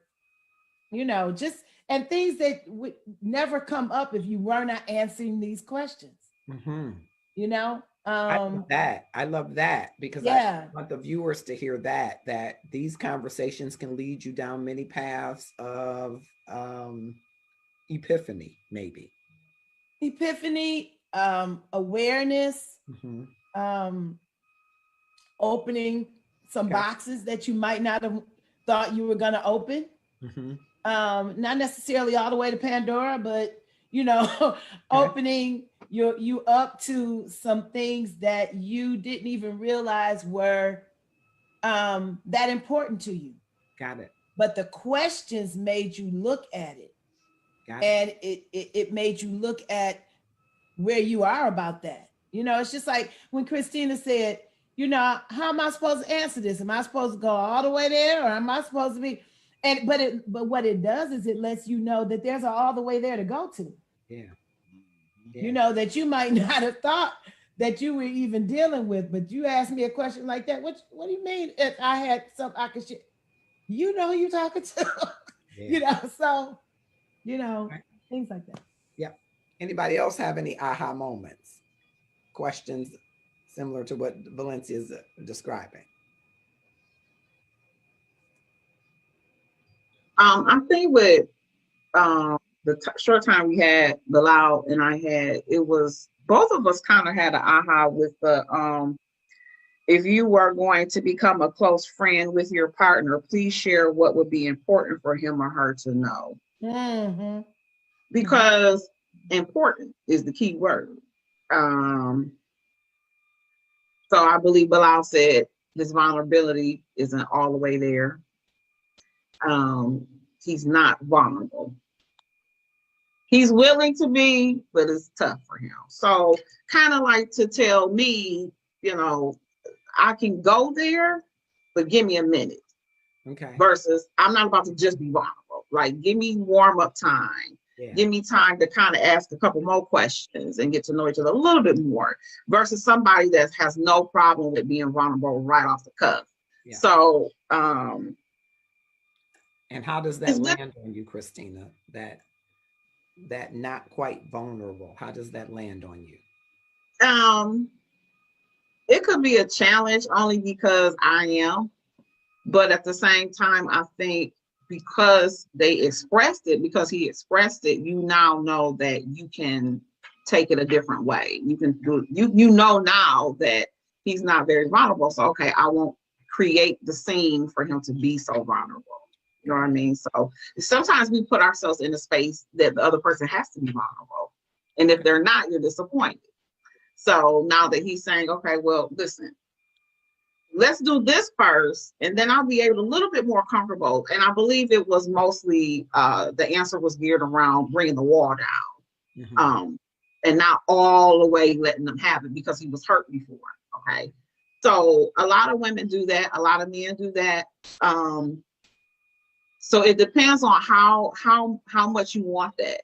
you know, just, and things that would never come up if you were not answering these questions. Mm-hmm. You know? I love that because I want the viewers to hear that these conversations can lead you down many paths of epiphany, maybe. Epiphany, awareness, opening some boxes that you might not have thought you were going to open. Not necessarily all the way to Pandora, but, you know, opening you up to some things that you didn't even realize were that important to you. Got it. But the questions made you look at it. And it made you look at where you are about that. You know, it's just like when Christina said, you know, how am I supposed to answer this? Am I supposed to go all the way there, or am I supposed to be? But what it does is it lets you know that there's all the way there to go to. Yeah. You know, that you might not have thought that you were even dealing with, but you asked me a question like that. What do you mean if I had something I could share? You know who you're talking to. You know, so, you know, things like that. Yeah. Anybody else have any aha moments? Questions similar to what Valencia is describing? I think with the short time we had, Bilal and I had, it was both of us kind of had an aha with the if you were going to become a close friend with your partner, please share what would be important for him or her to know. Because important is the key word. So I believe Bilal said his vulnerability isn't all the way there. He's not vulnerable. He's willing to be, but it's tough for him. So kind of like to tell me, you know, I can go there, but give me a minute. Okay. Versus I'm not about to just be vulnerable. Like, give me warm up time. Yeah. Give me time to kind of ask a couple more questions and get to know each other a little bit more versus somebody that has no problem with being vulnerable right off the cuff. Yeah. So, and how does that land on you, Christina? That not quite vulnerable. How does that land on you? It could be a challenge only because I am, but at the same time, I think because he expressed it, you now know that you can take it a different way. You can do you know now that he's not very vulnerable. So okay, I won't create the scene for him to be so vulnerable. You know what I mean? So sometimes we put ourselves in a space that the other person has to be vulnerable. And if they're not, you're disappointed. So now that he's saying, okay, well, listen, let's do this first, and then I'll be able a little bit more comfortable. And I believe it was mostly the answer was geared around bringing the wall down, and not all the way letting them have it because he was hurt before. Okay, so a lot of women do that, a lot of men do that. So it depends on how much you want that,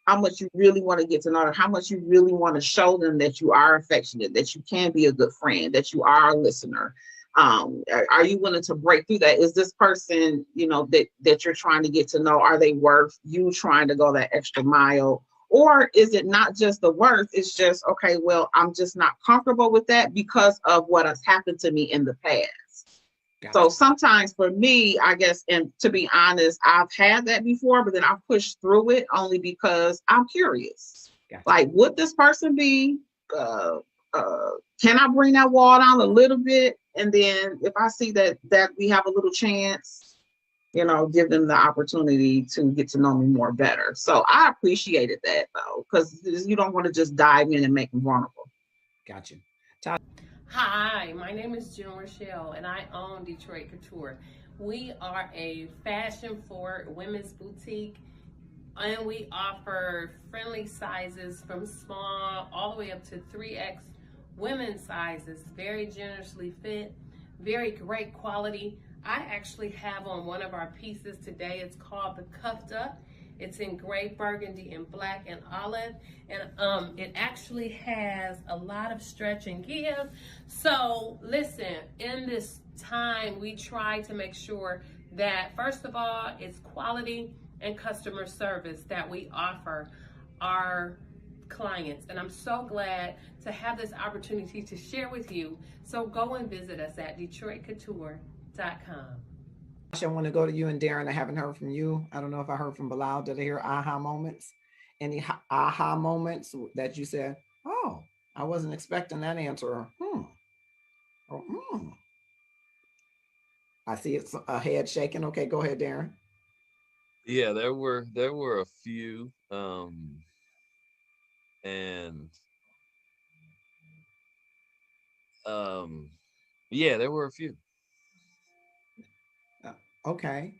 how much you really want to get to know them, how much you really want to show them that you are affectionate, that you can be a good friend, that you are a listener. Are you willing to break through that? Is this person, you know, that you're trying to get to know, are they worth you trying to go that extra mile? Or is it not just the worth? It's just, okay, well, I'm just not comfortable with that because of what has happened to me in the past. Gotcha. So sometimes for me, I guess, and to be honest, I've had that before, but then I pushed through it only because I'm curious. Gotcha. Like, would this person be, can I bring that wall down a little bit? And then if I see that we have a little chance, you know, give them the opportunity to get to know me more better. So I appreciated that though, because you don't want to just dive in and make them vulnerable. Gotcha. Hi, my name is June Rochelle, and I own Detroit Couture. We are a fashion-forward women's boutique, and we offer friendly sizes from small all the way up to 3X women's sizes, very generously fit, very great quality. I actually have on one of our pieces today. It's called the Cuffed Up. It's in gray, burgundy, and black, and olive. And it actually has a lot of stretch and give. So listen, in this time, we try to make sure that, first of all, it's quality and customer service that we offer our clients. And I'm so glad to have this opportunity to share with you. So go and visit us at DetroitCouture.com. I want to go to you and Darren. I haven't heard from you. I don't know if I heard from Bilal. Did I hear aha moments? Any aha moments that you said, oh, I wasn't expecting that answer. I see it's a head shaking. Okay, go ahead, Darren. Yeah, there were a few. Yeah, there were a few. Okay.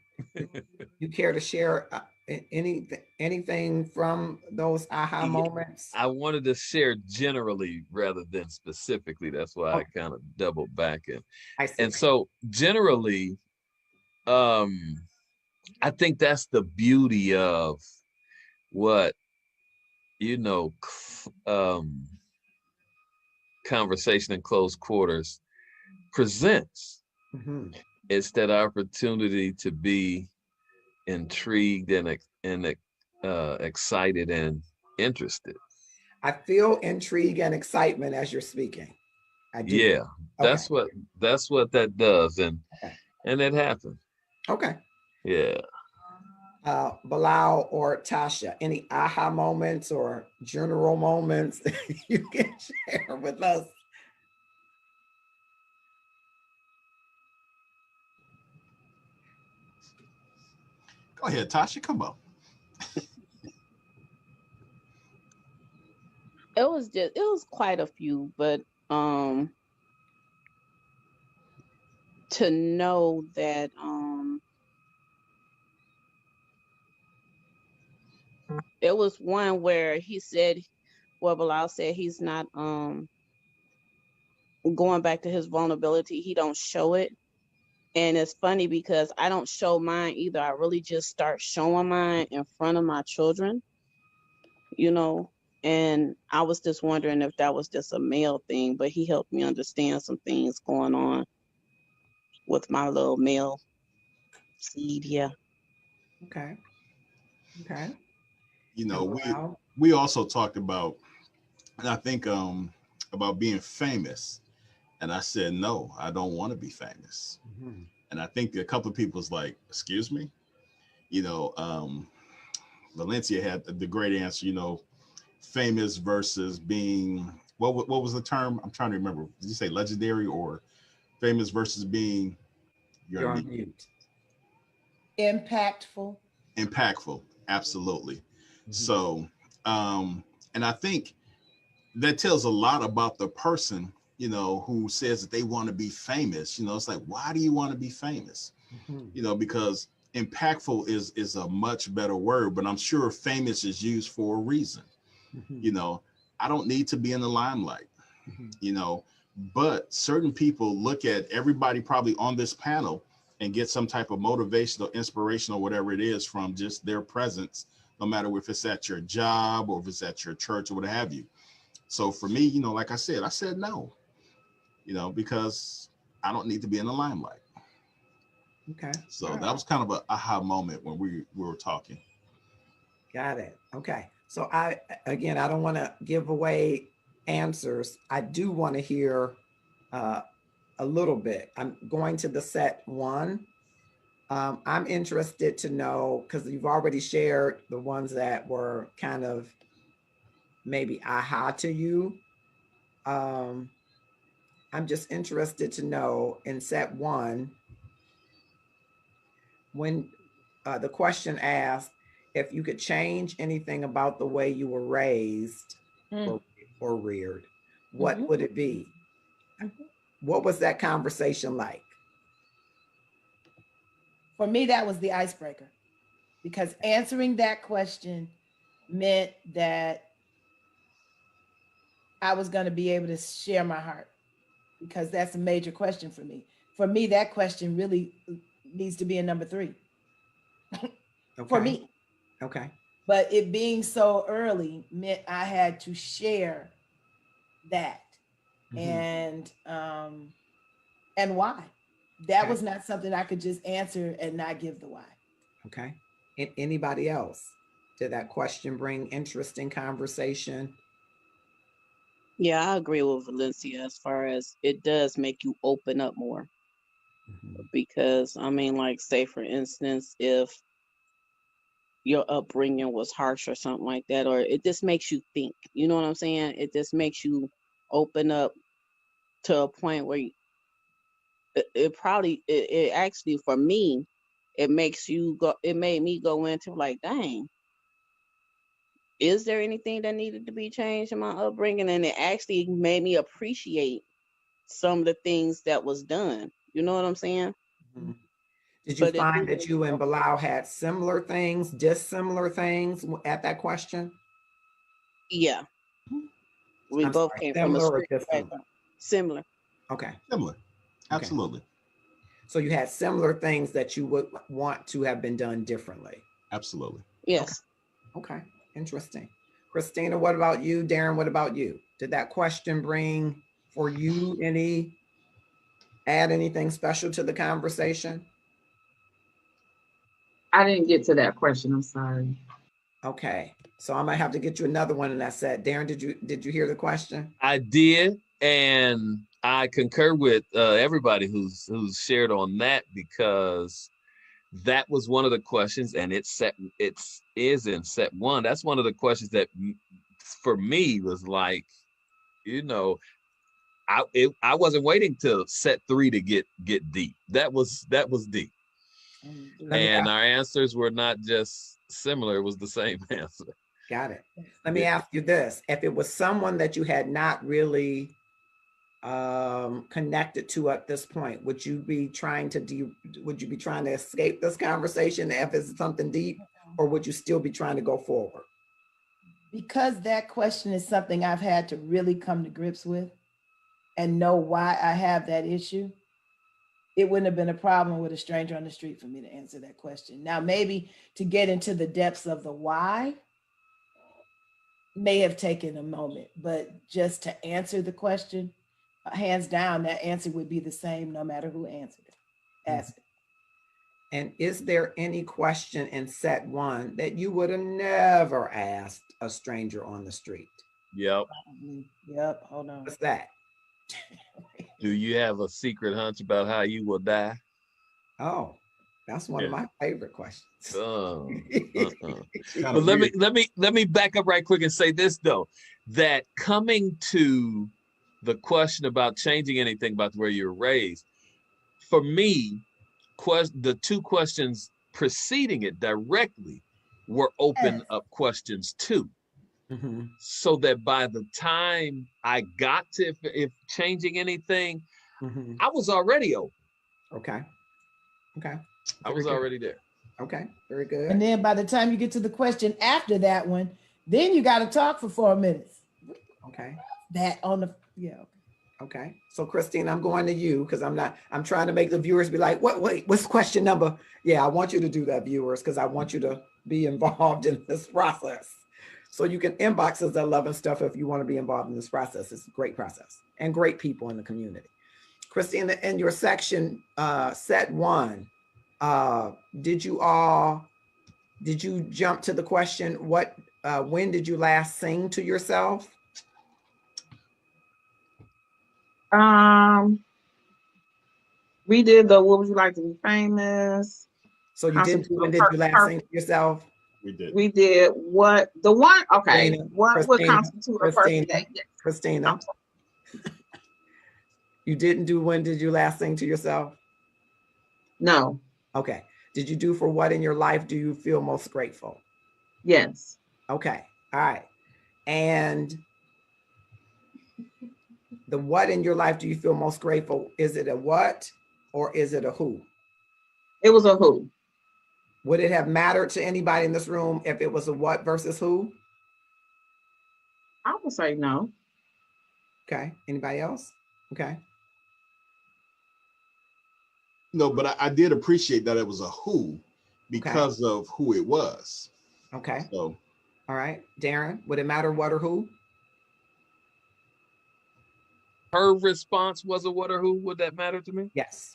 You care to share anything from those aha moments? I wanted to share generally rather than specifically. That's why I kind of doubled back in. And so generally, I think that's the beauty of what, conversation in close quarters presents. It's that opportunity to be intrigued and excited and interested. I feel intrigue and excitement as you're speaking. I do. Yeah, that's what that does, and it happened. Okay. Yeah. Bilal or Tasha, any aha moments or general moments you can share with us? Go ahead, Tasha, come on. It was quite a few, but to know that It was one where he said, well, Bilal said he's not going back to his vulnerability. He don't show it. And it's funny because I don't show mine either. I really just start showing mine in front of my children, you know. And I was just wondering if that was just a male thing, but he helped me understand some things going on with my little male seed. Yeah. Okay. Okay. You know, we also talked about, and I think about being famous. And I said, no, I don't want to be famous. Mm-hmm. And I think a couple of people was like, excuse me? You know, Valencia had the great answer, you know, famous versus being, what was the term? I'm trying to remember. Did you say legendary or famous versus being? You're on mute. Impactful. Impactful, absolutely. Mm-hmm. So, and I think that tells a lot about the person, you know, who says that they want to be famous. You know, it's like, why do you want to be famous? Mm-hmm. You know, because impactful is a much better word, but I'm sure famous is used for a reason. Mm-hmm. You know, I don't need to be in the limelight, mm-hmm. you know, but certain people look at everybody probably on this panel and get some type of motivational, inspirational, whatever it is from just their presence, no matter if it's at your job or if it's at your church or what have you. So for me, you know, like I said no. You know, because I don't need to be in the limelight. Okay. So that was kind of an aha moment when we were talking. Got it. Okay. So I don't want to give away answers. I do want to hear a little bit. I'm going to the set one. I'm interested to know, because you've already shared the ones that were kind of maybe aha to you. I'm just interested to know in set one, when the question asked if you could change anything about the way you were raised or reared, what would it be? What was that conversation like? For me, that was the icebreaker, because answering that question meant that I was going to be able to share my heart, because that's a major question for me. For me, that question really needs to be a number 3 for me. Okay. But it being so early meant I had to share that. Mm-hmm. And why. That was not something I could just answer and not give the why. Okay. Anybody else? Did that question bring interesting conversation? Yeah, I agree with Valencia as far as it does make you open up more. Mm-hmm. Because, I mean, like, say, for instance, if your upbringing was harsh or something like that, or it just makes you think, you know what I'm saying? It just makes you open up to a point where it actually, for me, it made me go into like, dang, is there anything that needed to be changed in my upbringing? And it actually made me appreciate some of the things that was done. You know what I'm saying? Mm-hmm. Did you find that you and Bilal had similar things, dissimilar things at that question? Yeah. We both came from a background. Similar. Okay. Similar. Absolutely. Okay. So you had similar things that you would want to have been done differently. Absolutely. Yes. Okay. Interesting. Christina, what about you? Darren, what about you? Did that question bring for you add anything special to the conversation? I didn't get to that question. I'm sorry. Okay. So I might have to get you another one in that set. Darren, did you hear the question? I did. And I concur with everybody who's shared on that, because that was one of the questions, and it is in set one. That's one of the questions that for me was like, you know, I wasn't waiting till set 3 to get deep. That was deep. And our answers were not just similar, it was the same answer. Got it. Let me ask you this. If it was someone that you had not really connected to at this point, would you be trying to escape this conversation if it's something deep, or would you still be trying to go forward? Because that question is something I've had to really come to grips with and know why I have that issue, it wouldn't have been a problem with a stranger on the street for me to answer that question. Now, maybe to get into the depths of the why may have taken a moment, but just to answer the question, hands down, that answer would be the same no matter who answered it. Asked it. And is there any question in set 1 that you would have never asked a stranger on the street? Yep. Yep. Hold on. What's that? Do you have a secret hunch about how you will die? Oh, that's one of my favorite questions. But let me back up right quick and say this though, that coming to the question about changing anything about where you're raised, for me, the 2 questions preceding it directly were open up questions too. Mm-hmm. So that by the time I got to if changing anything, mm-hmm. I was already open. Okay. I was already there. Okay, very good. And then by the time you get to the question after that one, then you got to talk for 4 minutes. Okay. That on the, Okay. So Christine, I'm going to you because I'm trying to make the viewers be like, what's question number? Yeah, I want you to do that, viewers, because I want you to be involved in this process. So you can inbox us at Love and Stuff if you want to be involved in this process. It's a great process and great people in the community. Christina, in your section, set 1, did you jump to the question, when did you last sing to yourself? We did the What Would You Like to Be Famous? So you didn't do when did you last sing to yourself? We did. We did what the one, okay. Christina, what would constitute a first date? Yes. Christina. You didn't do when did you last sing to yourself? No. Okay. Did you do for what in your life do you feel most grateful? Yes. Okay. All right. And the what in your life do you feel most grateful? Is it a what or is it a who? It was a who. Would it have mattered to anybody in this room if it was a what versus who? I would say no. Okay. Anybody else? Okay. No, but I did appreciate that it was a who because of who it was. Okay. So, all right. Darren, would it matter what or who? Her response was a what or who? Would that matter to me? Yes.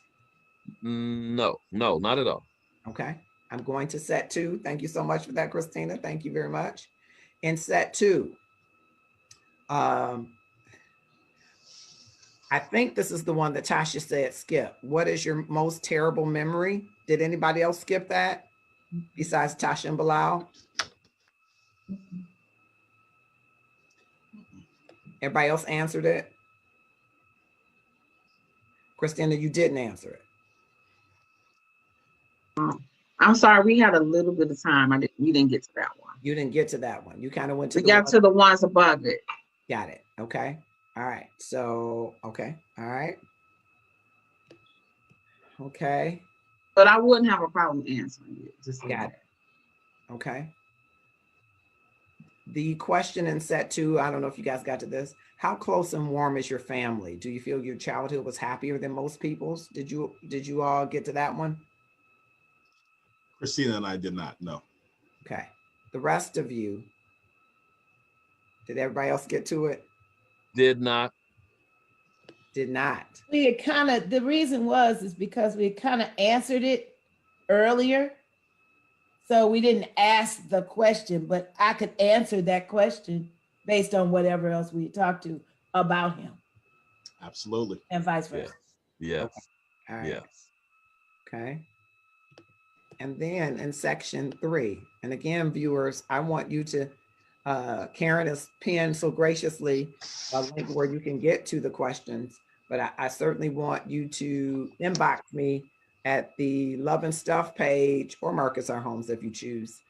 No, not at all. Okay. I'm going to set 2. Thank you so much for that, Christina. Thank you very much. In set 2, I think this is the one that Tasha said skip. What is your most terrible memory? Did anybody else skip that besides Tasha and Bilal? Everybody else answered it? Christina, you didn't answer it. I'm sorry, we had a little bit of time. We didn't get to that one. You didn't get to that one. You kind of went to we got to the ones above it. Got it. Okay. All right. So, okay. All right. Okay. But I wouldn't have a problem answering it. Just got it. Okay. The question in set 2, I don't know if you guys got to this. How close and warm is your family? Do you feel your childhood was happier than most people's? Did you all get to that one? Christina and I did not, no. Okay. The rest of you, did everybody else get to it? Did not. Did not. We had kind of, the reason is because we had kind of answered it earlier. So we didn't ask the question, but I could answer that question based on whatever else we talked to about him. Absolutely. And vice versa. Yes. Okay. All right. Yes. Okay. And then in section 3, and again, viewers, I want you to, Karen has pinned so graciously a link where you can get to the questions, but I certainly want you to inbox me at the Love and Stuff page or Marcus Our Homes if you choose,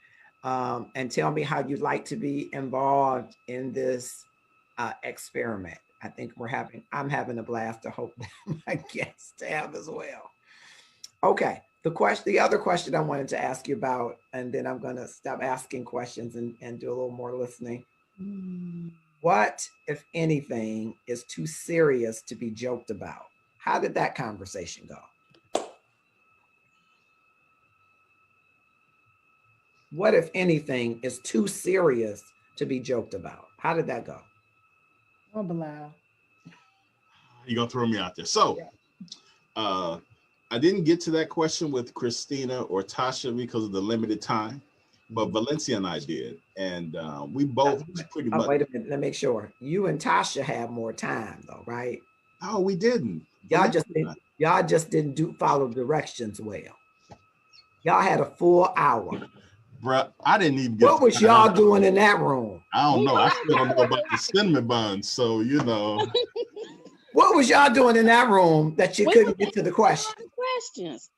and tell me how you'd like to be involved in this experiment. I think I'm having a blast. I hope my guests have as well. Okay. The other question I wanted to ask you about, and then I'm going to stop asking questions and do a little more listening. What, if anything, is too serious to be joked about? How did that conversation go? What, if anything, is too serious to be joked about? How did that go? Oh, Bilal. You're going to throw me out there. So, I didn't get to that question with Christina or Tasha because of the limited time, but Valencia and I did. And we both pretty much. Wait a minute, let me make sure. You and Tasha have more time though, right? Oh, we didn't. Y'all just didn't follow directions well. Y'all had a full hour. Bruh, I didn't even get. What was y'all doing in that room? I don't know. I still don't know about the cinnamon buns. So, you know. What was y'all doing in that room that you couldn't get to the questions?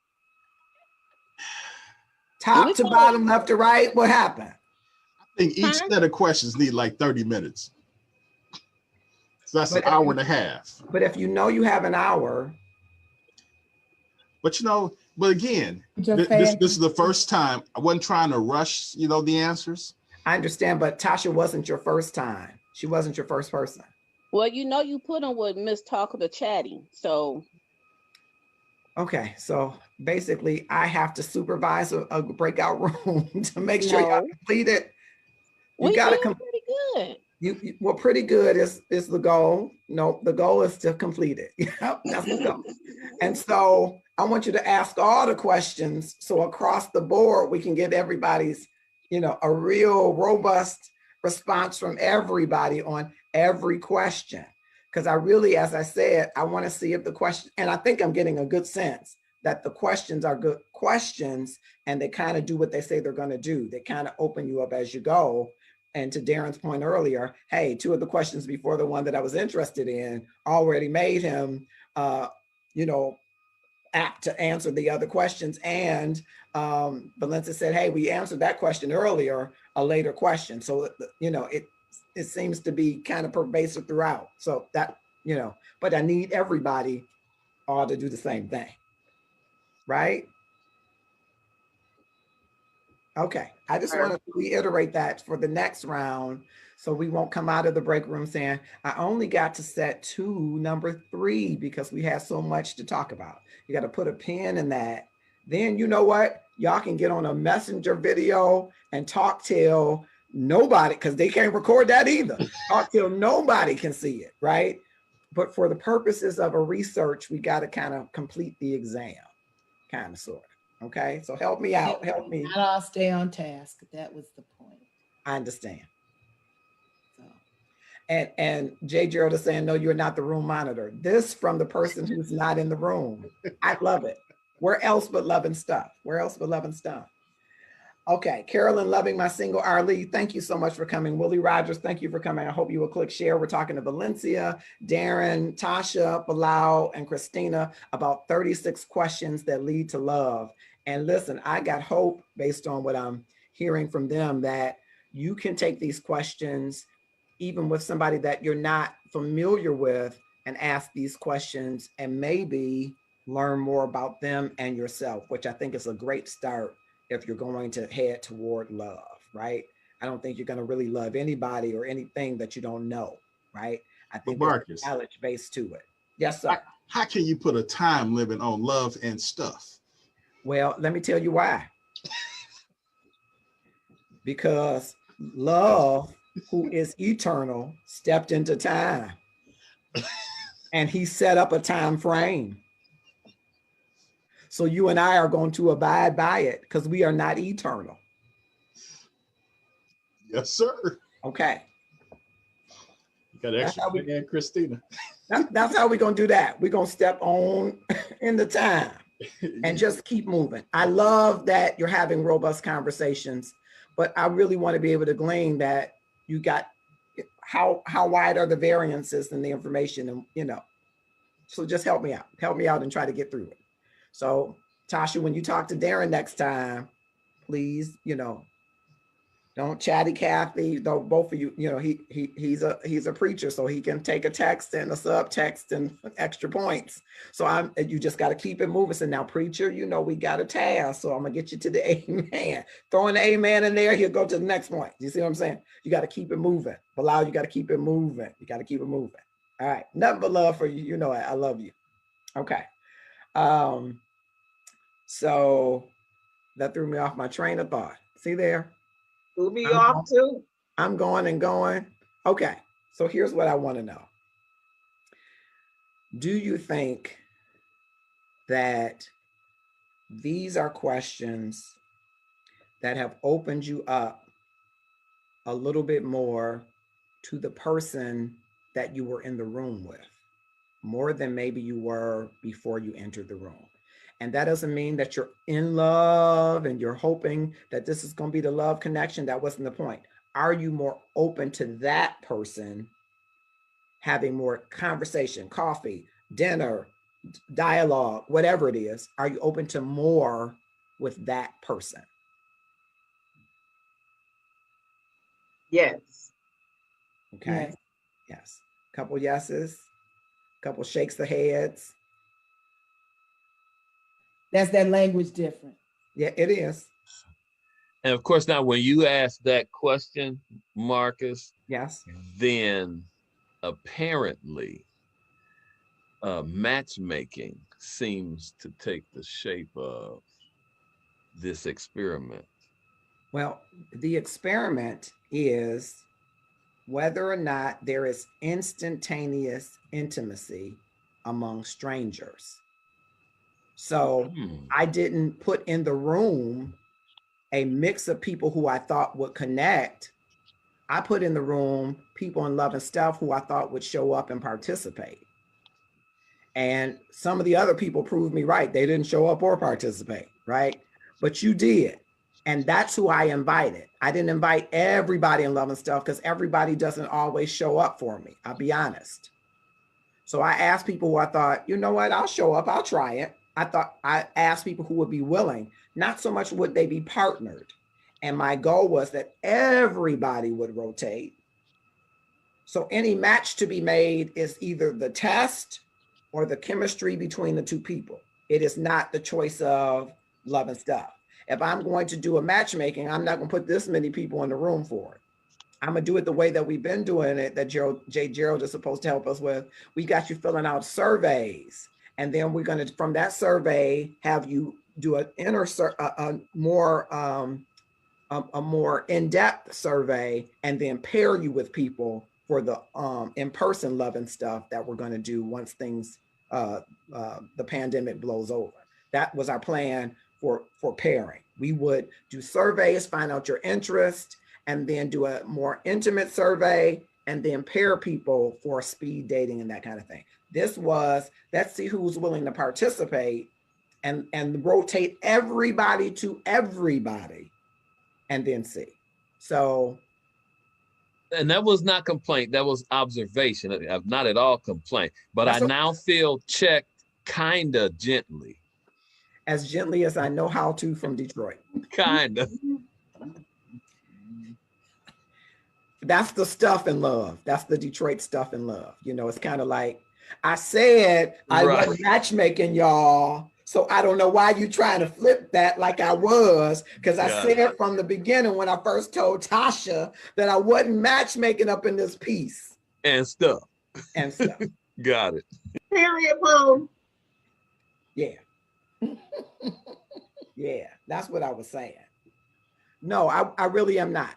Top to bottom, left to right, what happened? I think each set of questions need like 30 minutes. So that's an hour and a half. But if you know you have an hour. But you know, but again, this is the first time. I wasn't trying to rush, you know, the answers. I understand, but Tasha wasn't your first time. She wasn't your first person. Well, you know, you put them with Miss Talker the chatting, so. Okay, so basically, I have to supervise a breakout room to make sure y'all complete it. You got to complete. Pretty good. Well, pretty good is the goal. No, the goal is to complete it. Yep, that's the goal. And so I want you to ask all the questions, so across the board we can get everybody's, you know, a real robust response from everybody on every question. Because I really, as I said, I want to see if the question, and I think I'm getting a good sense that the questions are good questions and they kind of do what they say they're going to do. They kind of open you up as you go. And to Darren's point earlier, hey, two of the questions before the one that I was interested in already made him, you know, apt to answer the other questions. And Valencia said, hey, we answered that question earlier, a later question. So, you know, it seems to be kind of pervasive throughout. So that, you know, but I need everybody all to do the same thing, right? Okay, I just want to reiterate that for the next round, so we won't come out of the break room saying, I only got to set 2, number 3, because we had so much to talk about. You got to put a pin in that. Then you know what? Y'all can get on a messenger video and talk till nobody, because they can't record that either. Talk till nobody can see it, right? But for the purposes of a research, we got to kind of complete the exam, kind of, sort of. Okay, so help me out. Help me. And I'll stay on task. That was the point. I understand. So, and Jay Gerald is saying, no, you're not the room monitor. This from the person who's not in the room. I love it. Where else but loving stuff? Where else but loving stuff? Okay, Carolyn, loving my single Arlie. Thank you so much for coming. Willie Rogers, thank you for coming. I hope you will click share. We're talking to Valencia, Darren, Tasha, Bilal, and Christina about 36 questions that lead to love. And listen, I got hope based on what I'm hearing from them that you can take these questions, even with somebody that you're not familiar with, and ask these questions and maybe learn more about them and yourself, which I think is a great start if you're going to head toward love, right? I don't think you're going to really love anybody or anything that you don't know, right? I think there's a knowledge base to it. Yes, sir. How can you put a time limit on love and stuff? Well, let me tell you why. Because love, who is eternal, stepped into time. And he set up a time frame. So you and I are going to abide by it because we are not eternal. Yes, sir. Okay. You got extra and Christina. That's how we're going to do that. We're going to step on in the time and just keep moving. I love that you're having robust conversations, but I really want to be able to glean that you got how wide are the variances in the information, and you know, so just help me out and try to get through it. So Tasha, when you talk to Darren next time, please, you know, Don't chatty Cathy, though both of you, he's a preacher, so he can take a text and a subtext and extra points. So you just got to keep it moving. So now, preacher, we got a task, so I'm gonna get you to the amen. Throwing the amen in there, he'll go to the next point. You see what I'm saying? You got to keep it moving. Bilal, you got to keep it moving. You got to keep it moving. All right, nothing but love for you. You know I love you. Okay. So that threw me off my train of thought. See there? We'll be off too. I'm going and going. Okay, so here's what I want to know. Do you think that these are questions that have opened you up a little bit more to the person that you were in the room with, more than maybe you were before you entered the room? And that doesn't mean that you're in love and you're hoping that this is going to be the love connection. That wasn't the point. Are you more open to that person having more conversation, coffee, dinner, dialogue, whatever it is? Are you open to more with that person? Yes. Okay. Yes. Couple yeses, couple shakes of heads. That's that language different. Yeah, it is. And of course, now when you ask that question, Marcus, yes, then apparently matchmaking seems to take the shape of this experiment. Well, the experiment is whether or not there is instantaneous intimacy among strangers. So I didn't put in the room a mix of people who I thought would connect. I put in the room people in love and stuff who I thought would show up and participate. And some of the other people proved me right. They didn't show up or participate, right? But you did. And that's who I invited. I didn't invite everybody in love and stuff because everybody doesn't always show up for me. I'll be honest. So I asked people who I thought, you know what, I'll show up, I'll try it. I asked people who would be willing, not so much would they be partnered. And my goal was that everybody would rotate. So any match to be made is either the test or the chemistry between the two people. It is not the choice of love and stuff. If I'm going to do a matchmaking, I'm not going to put this many people in the room for it. I'm going to do it the way that we've been doing it, that Gerald is supposed to help us with. We got you filling out surveys. And then we're going to, from that survey, have you do a more in-depth survey, and then pair you with people for the in-person love and stuff that we're going to do once things, the pandemic blows over. That was our plan for pairing. We would do surveys, find out your interest, and then do a more intimate survey, and then pair people for speed dating and that kind of thing. This was, let's see who's willing to participate and rotate everybody to everybody and then see. So. And that was not complaint, that was observation, not at all complaint, but I now feel checked kind of gently. As gently as I know how to from Detroit. Kind of. That's the stuff in love. That's the Detroit stuff in love. You know, it's kind of like, I said I wasn't matchmaking, y'all. So I don't know why you trying to flip that like I was, because I said from the beginning when I first told Tasha that I wasn't matchmaking up in this piece. And stuff. And stuff. Got it. Period, Paul. Yeah. Yeah, that's what I was saying. No, I really am not.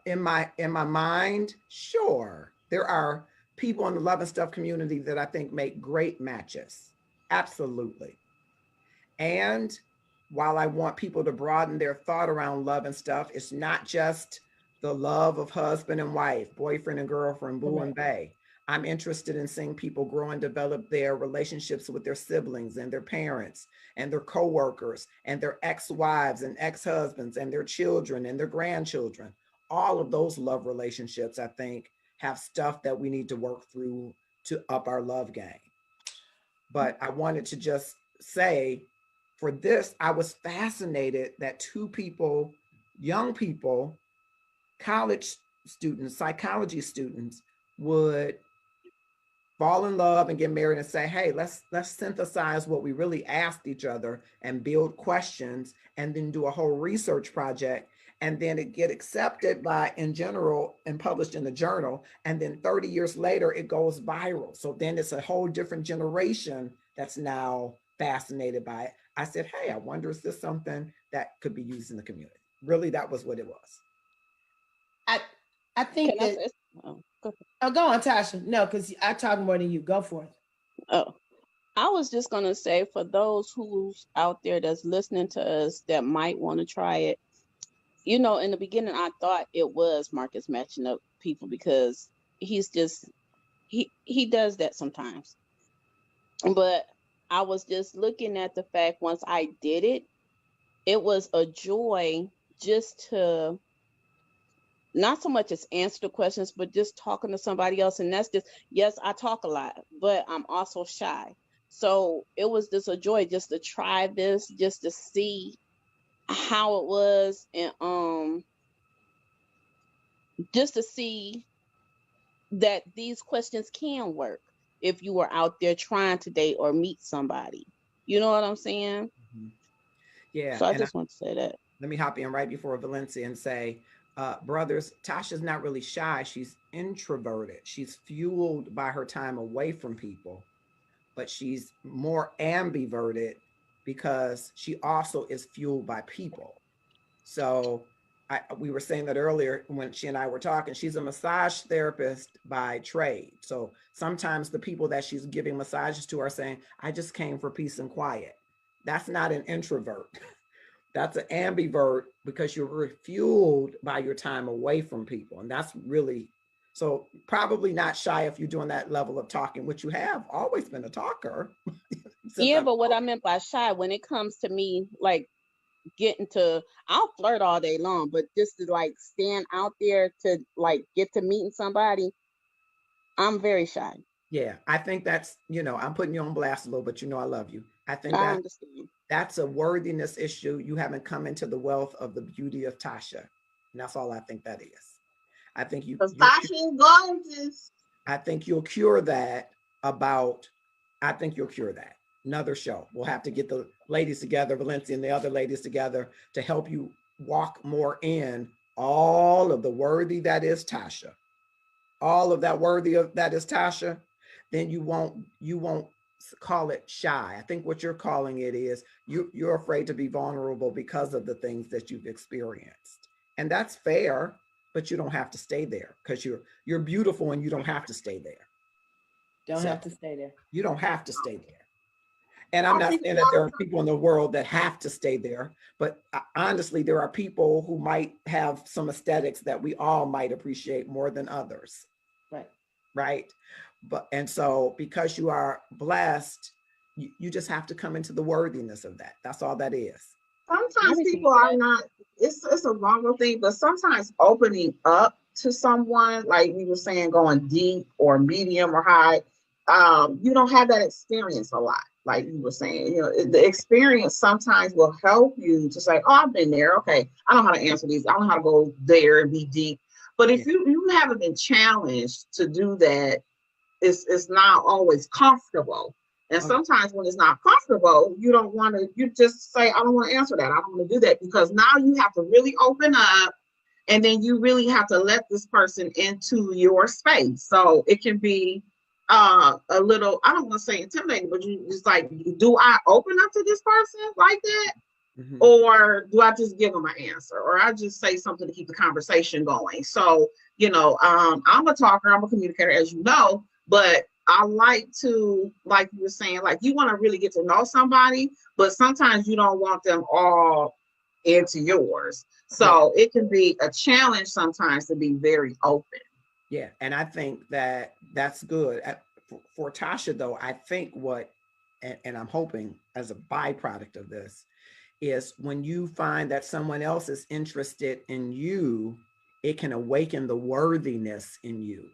In my mind, sure, there are people in the love and stuff community that I think make great matches. Absolutely. And while I want people to broaden their thought around love and stuff, it's not just the love of husband and wife, boyfriend and girlfriend, boo and bae. I'm interested in seeing people grow and develop their relationships with their siblings and their parents and their coworkers and their ex-wives and ex-husbands and their children and their grandchildren. All of those love relationships, I think, have stuff that we need to work through to up our love game. But I wanted to just say, for this, I was fascinated that two people, young people, college students, psychology students would fall in love and get married and say, hey, let's synthesize what we really asked each other and build questions and then do a whole research project. And then it get accepted by, in general, and published in the journal. And then 30 years later, it goes viral. So then it's a whole different generation that's now fascinated by it. I said, hey, I wonder, is this something that could be used in the community? Really, that was what it was. I think that, go on, Tasha. No, because I talk more than you. Go for it. Oh, I was just going to say, for those who's out there that's listening to us that might want to try it, you know, in the beginning, I thought it was Marcus matching up people because he's just, he does that sometimes. But I was just looking at the fact, once I did it, it was a joy just to not so much as answer the questions, but just talking to somebody else. And that's just, yes, I talk a lot, but I'm also shy. So it was just a joy just to try this, just to see how it was, and just to see that these questions can work if you were out there trying to date or meet somebody. You know what I'm saying? Mm-hmm. Yeah. So I just want to say that. Let me hop in right before Valencia and say, brothers, Tasha's not really shy. She's introverted. She's fueled by her time away from people, but she's more ambiverted because she also is fueled by people. So we were saying that earlier when she and I were talking. She's a massage therapist by trade. So sometimes the people that she's giving massages to are saying, I just came for peace and quiet. That's not an introvert. That's an ambivert because you're refueled by your time away from people. And that's really, so probably not shy if you're doing that level of talking, which you have always been a talker. Yeah, but what I meant by shy, when it comes to me, like getting to, I'll flirt all day long, but just to like stand out there to like get to meeting somebody, I'm very shy. Yeah, I think that's, you know, I'm putting you on blast a little, but you know I love you. I think I understand. That's a worthiness issue. You haven't come into the wealth of the beauty of Tasha. And that's all I think that is. I think Tasha is gorgeous. I think you'll cure that you'll cure that. Another show. We'll have to get the ladies together, Valencia and the other ladies together, to help you walk more in all of the worthy that is Tasha. All of that worthy of that is Tasha. Then you won't call it shy. I think what you're calling it is you're afraid to be vulnerable because of the things that you've experienced. And that's fair, but you don't have to stay there because you're beautiful and you don't have to stay there. Don't have to stay there. You don't have to stay there. And I'm not saying that there are people in the world that have to stay there, but honestly, there are people who might have some aesthetics that we all might appreciate more than others. Right. Right. And so because you are blessed, you just have to come into the worthiness of that. That's all that is. Sometimes people are not, it's a vulnerable thing, but sometimes opening up to someone, like we were saying, going deep or medium or high, you don't have that experience a lot. Like you were saying, you know, the experience sometimes will help you to say, oh, I've been there. Okay, I know how to answer these. I know how to go there and be deep. But if you haven't been challenged to do that, it's not always comfortable. And sometimes when it's not comfortable, you don't want to, you just say, I don't want to answer that. I don't want to do that, because now you have to really open up, and then you really have to let this person into your space. So it can be a little, I don't want to say intimidating, but you just like, do I open up to this person like that? Mm-hmm. Or do I just give them an answer, or I just say something to keep the conversation going? So, you know, I'm a talker, I'm a communicator, as you know, but I like to, like you were saying, like you want to really get to know somebody, but sometimes you don't want them all into yours. So it can be a challenge sometimes to be very open. Yeah, and I think that that's good. For Tasha, though, I think and I'm hoping as a byproduct of this, is when you find that someone else is interested in you, it can awaken the worthiness in you.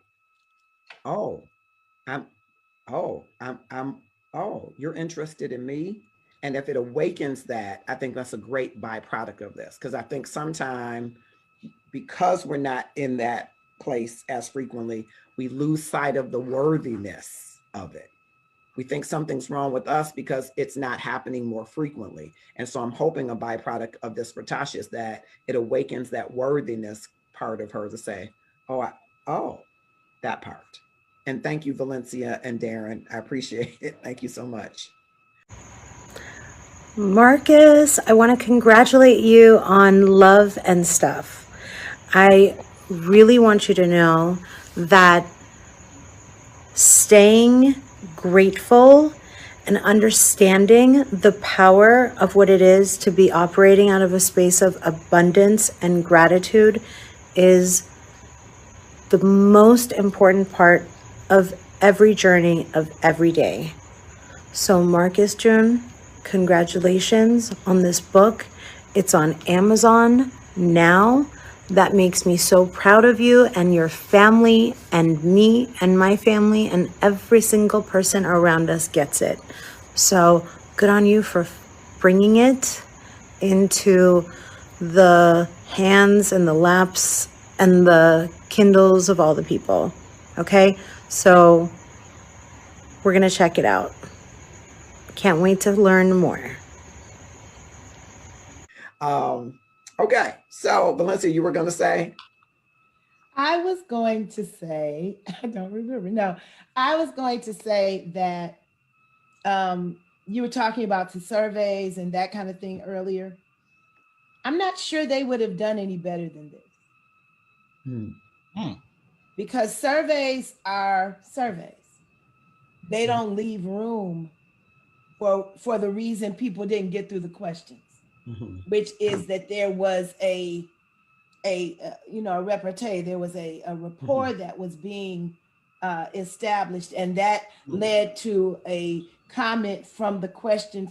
You're interested in me. And if it awakens that, I think that's a great byproduct of this. Because I think sometimes because we're not in that place as frequently, we lose sight of the worthiness of it. We think something's wrong with us because it's not happening more frequently. And so I'm hoping a byproduct of this for Tasha is that it awakens that worthiness part of her to say, oh, that part. And thank you, Valencia and Darren. I appreciate it. Thank you so much. Marcus, I want to congratulate you on Love and Stuff. I really want you to know that staying grateful and understanding the power of what it is to be operating out of a space of abundance and gratitude is the most important part of every journey of every day. So Marcus June, congratulations on this book. It's on Amazon now. That makes me so proud of you and your family and me and my family, and every single person around us gets it. So good on you for bringing it into the hands and the laps and the Kindles of all the people. Okay, so we're gonna check it out. Can't wait to learn more. Okay, so Valencia, you were going to say? I was going to say, I don't remember. No, I was going to say that you were talking about the surveys and that kind of thing earlier. I'm not sure they would have done any better than this. Because surveys are surveys. They don't leave room for the reason people didn't get through the questions, which is that there was a repartee, there was a rapport that was being established, and that led to a comment from the question.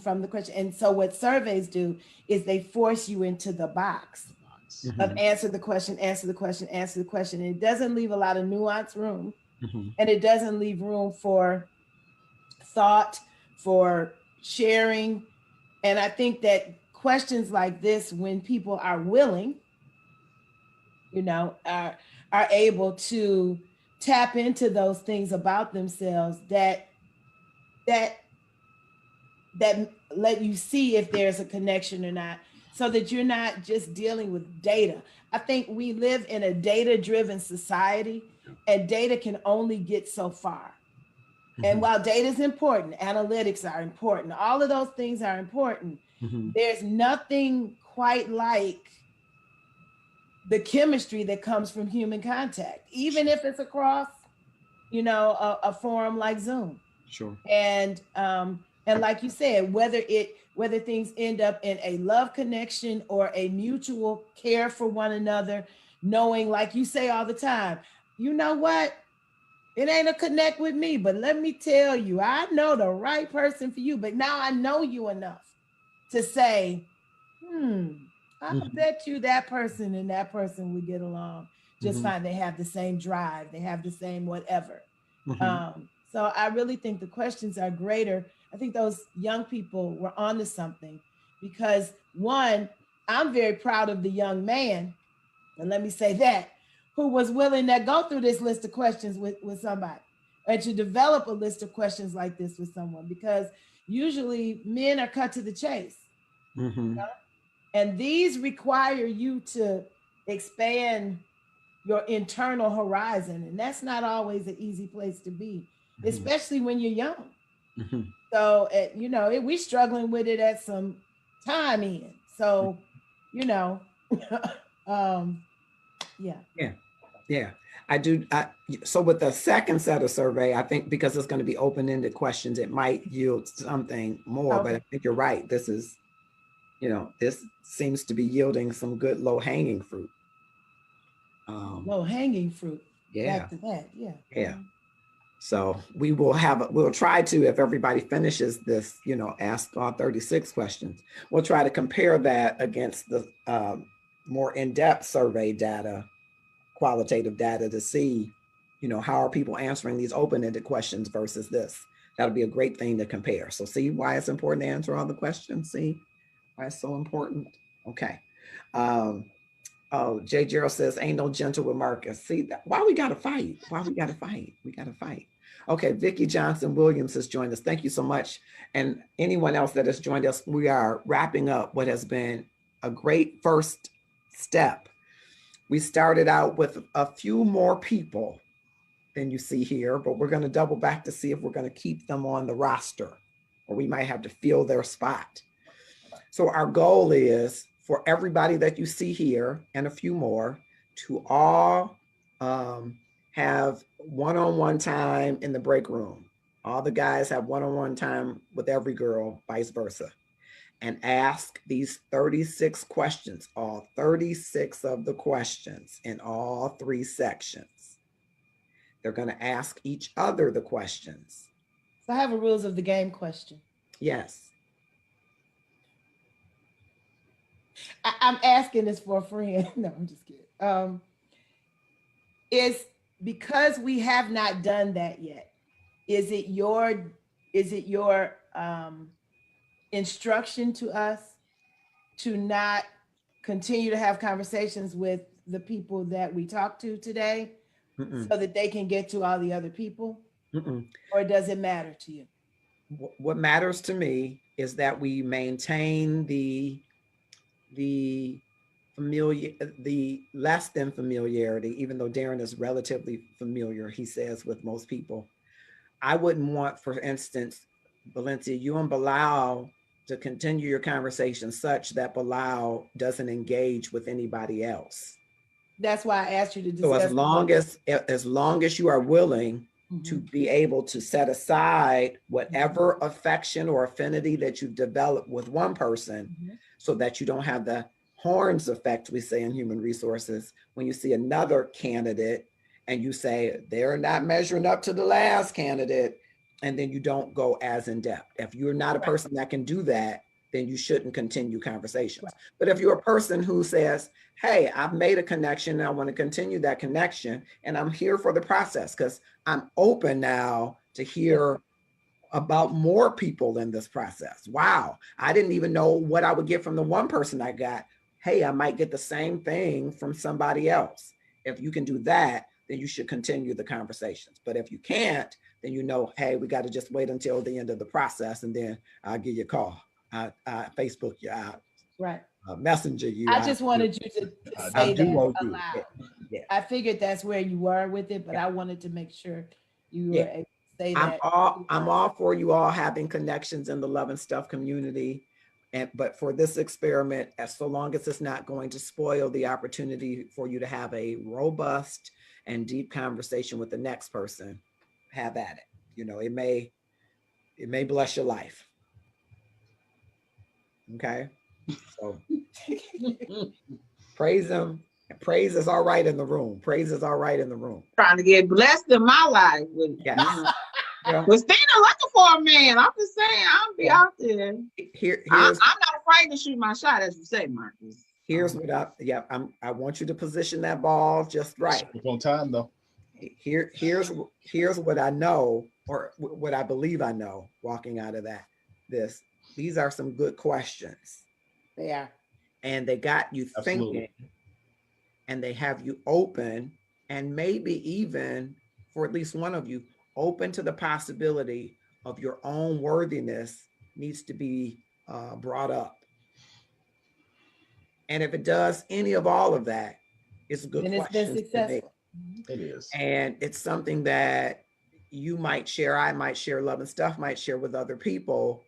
And so what surveys do is they force you into the box of answer the question. And it doesn't leave a lot of nuance room, and it doesn't leave room for thought, for sharing. And I think that questions like this, when people are willing, are able to tap into those things about themselves that let you see if there's a connection or not, so that you're not just dealing with data. I think we live in a data-driven society, and data can only get so far. And while data is important, analytics are important, all of those things are important, there's nothing quite like the chemistry that comes from human contact, even if it's across, a forum like Zoom. Sure. And like you said, whether things end up in a love connection or a mutual care for one another, knowing, like you say all the time, you know what? It ain't a connect with me, but let me tell you, I know the right person for you. But now I know you enough to say, I bet you that person and that person would get along just fine. They have the same drive. They have the same whatever. So I really think the questions are greater. I think those young people were onto something, because one, I'm very proud of the young man, and let me say that, who was willing to go through this list of questions with somebody, and to develop a list of questions like this with someone, because usually men are cut to the chase. And these require you to expand your internal horizon. And that's not always an easy place to be, especially when you're young. So, we're struggling with it at some time in. So, Yeah. I do. So with the second set of survey, I think because it's going to be open-ended questions, it might yield something more, but I think you're right. This is, this seems to be yielding some good low-hanging fruit. Low-hanging fruit. Yeah. Back to that. Yeah. Yeah. So we'll try to, if everybody finishes this, ask all 36 questions, we'll try to compare that against the more in-depth survey data, qualitative data, to see, how are people answering these open-ended questions versus this. That'll be a great thing to compare. So see why it's important to answer all the questions. See why it's so important. Okay. Oh, Jay Gerald says, ain't no gentle with Marcus. See, why we got to fight? Why we got to fight? We got to fight. Okay, Vicki Johnson Williams has joined us. Thank you so much. And anyone else that has joined us, we are wrapping up what has been a great first step. We started out with a few more people than you see here, but we're going to double back to see if we're going to keep them on the roster, or we might have to fill their spot. So our goal is for everybody that you see here and a few more to all have one-on-one time in the break room. All the guys have one-on-one time with every girl, vice versa, and ask these 36 questions, all 36 of the questions in all 3 sections. They're going to ask each other the questions. So I have a rules of the game question. Yes. I'm asking this for a friend. No, I'm just kidding. Is because we have not done that yet. Is it your instruction to us to not continue to have conversations with the people that we talked to today so that they can get to all the other people? Or does it matter to you? What matters to me is that we maintain the less than familiarity, even though Darren is relatively familiar, he says, with most people. I wouldn't want, for instance, Valencia, you and Bilal to continue your conversation such that Bilal doesn't engage with anybody else. That's why I asked you to discuss. So as long as you are willing to be able to set aside whatever affection or affinity that you've developed with one person, so that you don't have the horns effect, we say in human resources, when you see another candidate and you say they're not measuring up to the last candidate, and then you don't go as in depth. If you're not a person that can do that, then you shouldn't continue conversations. But if you're a person who says, hey, I've made a connection and I want to continue that connection, and I'm here for the process because I'm open now to hear about more people in this process. Wow, I didn't even know what I would get from the one person I got. Hey, I might get the same thing from somebody else. If you can do that, then you should continue the conversations. But if you can't, then you know, hey, we got to just wait until the end of the process, and then I'll give you a call. I Facebook you out. Right. Messenger you. I just wanted you to say that aloud. Yeah. I figured that's where you were with it, but I wanted to make sure you were able to say that. I'm all for you all having connections in the Love and Stuff community. But for this experiment, so long as it's not going to spoil the opportunity for you to have a robust and deep conversation with the next person, have at it. You know, it may bless your life. Okay. So praise him. Praise is all right in the room. Praise is all right in the room. Trying to get blessed in my life. Yes. Christina looking for a man. I'm just saying, I'll be out there. I'm not afraid to shoot my shot, as you say, Marcus. Here's what I want you to position that ball just right. On time though. Here's what I know, or what I believe I know walking out of these are some good questions. They are. And they got you thinking, and they have you open, and maybe even for at least one of you, open to the possibility of your own worthiness needs to be brought up. And if it does any of all of that, it's a good question. It's been successful. It is. And it's something that you might share, I might share, Love and Stuff might share with other people.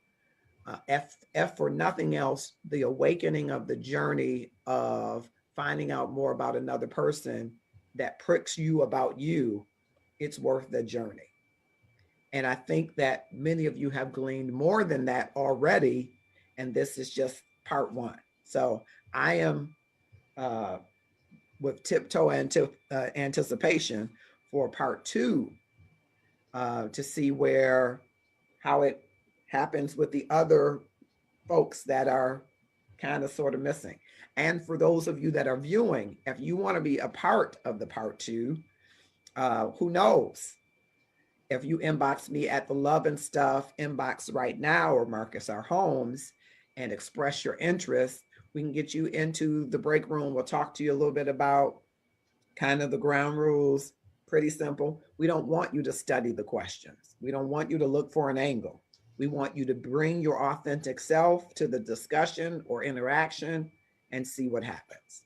If for nothing else, the awakening of the journey of finding out more about another person that pricks you about you, it's worth the journey. And I think that many of you have gleaned more than that already, and this is just part 1. So I am with tiptoe anticipation for part 2 to see how it happens with the other folks that are kind of sort of missing. And for those of you that are viewing, if you want to be a part of the part 2, who knows? If you inbox me at the Love and Stuff inbox right now, or Marcus R. Holmes, and express your interest, We can get you into the break room. We'll talk to you a little bit about kind of the ground rules. Pretty simple. We don't want you to study the questions. We don't want you to look for an angle. We want you to bring your authentic self to the discussion or interaction and see what happens.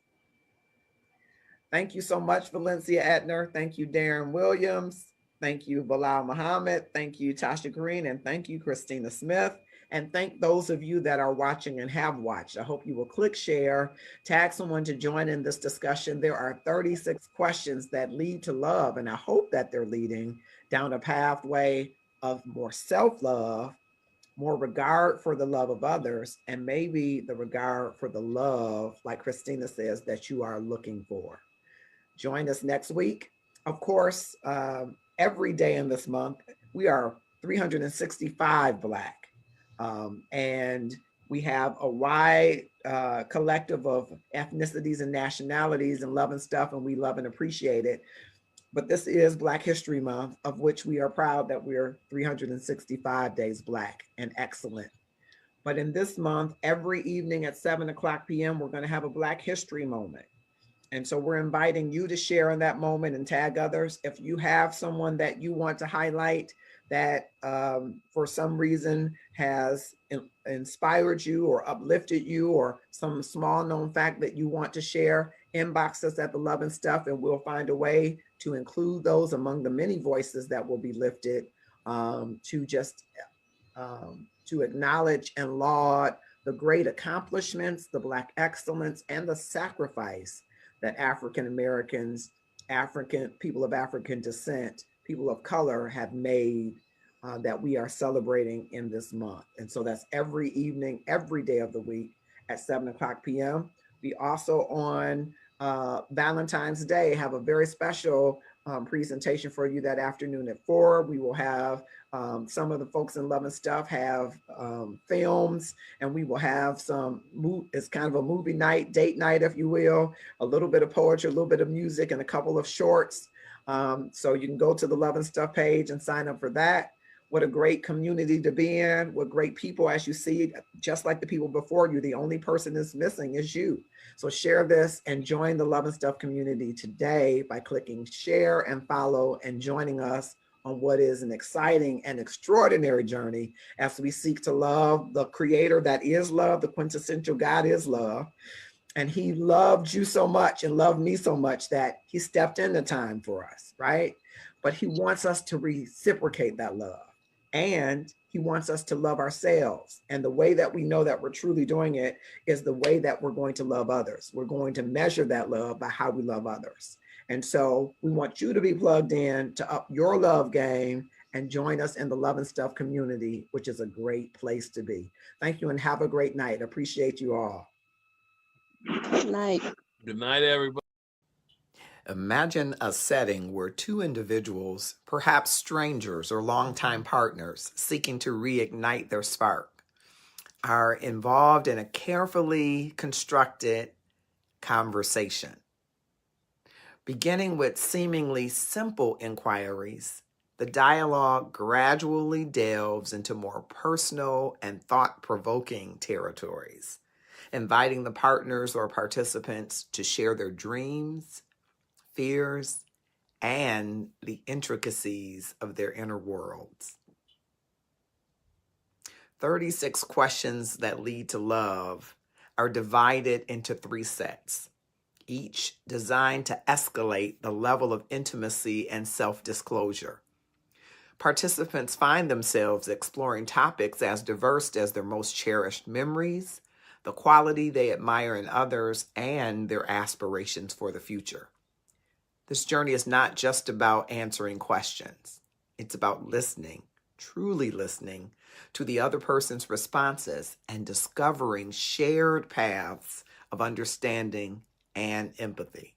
Thank you so much, Valencia Edner. Thank you, Darren Williams. Thank you, Bilal Muhammad. Thank you, Tasha Green. And thank you, Christina Smith. And thank those of you that are watching and have watched. I hope you will click share, tag someone to join in this discussion. There are 36 questions that lead to love, and I hope that they're leading down a pathway of more self-love, more regard for the love of others, and maybe the regard for the love, like Christina says, that you are looking for. Join us next week. Of course, every day in this month, we are 365 Black. And we have a wide collective of ethnicities and nationalities and love and stuff, and we love and appreciate it. But this is Black History Month, of which we are proud that we're 365 days Black and excellent. But in this month, every evening at 7:00 p.m., we're going to have a Black History moment. And so we're inviting you to share in that moment and tag others. If you have someone that you want to highlight that for some reason has inspired you or uplifted you, or some small known fact that you want to share, inbox us at the Love and Stuff, and we'll find a way to include those among the many voices that will be lifted to acknowledge and laud the great accomplishments, the Black excellence, and the sacrifice that African Americans, people of African descent, people of color have made, that we are celebrating in this month. And so that's every evening, every day of the week at 7:00 p.m. We also on Valentine's Day have a very special presentation for you that afternoon at 4. We will have some of the folks in Love and Stuff have films, and we will have it's kind of a movie night, date night, if you will, a little bit of poetry, a little bit of music, and a couple of shorts. So you can go to the Love and Stuff page and sign up for that. What a great community to be in. What great people, as you see, just like the people before you, the only person that's missing is you. So share this and join the Love and Stuff community today by clicking share and follow and joining us on what is an exciting and extraordinary journey as we seek to love the creator that is love. The quintessential God is love. And he loved you so much and loved me so much that he stepped into time for us, right? But he wants us to reciprocate that love. And he wants us to love ourselves. And the way that we know that we're truly doing it is the way that we're going to love others. We're going to measure that love by how we love others. And so we want you to be plugged in to up your love game and join us in the Love and Stuff community, which is a great place to be. Thank you and have a great night. Appreciate you all. Good night. Good night, everybody. Imagine a setting where two individuals, perhaps strangers or longtime partners, seeking to reignite their spark, are involved in a carefully constructed conversation. Beginning with seemingly simple inquiries, the dialogue gradually delves into more personal and thought-provoking territories, inviting the partners or participants to share their dreams, fears, and the intricacies of their inner worlds. 36 questions that lead to love are divided into 3 sets, each designed to escalate the level of intimacy and self-disclosure. Participants find themselves exploring topics as diverse as their most cherished memories, the quality they admire in others, and their aspirations for the future. This journey is not just about answering questions. It's about listening, truly listening to the other person's responses and discovering shared paths of understanding and empathy.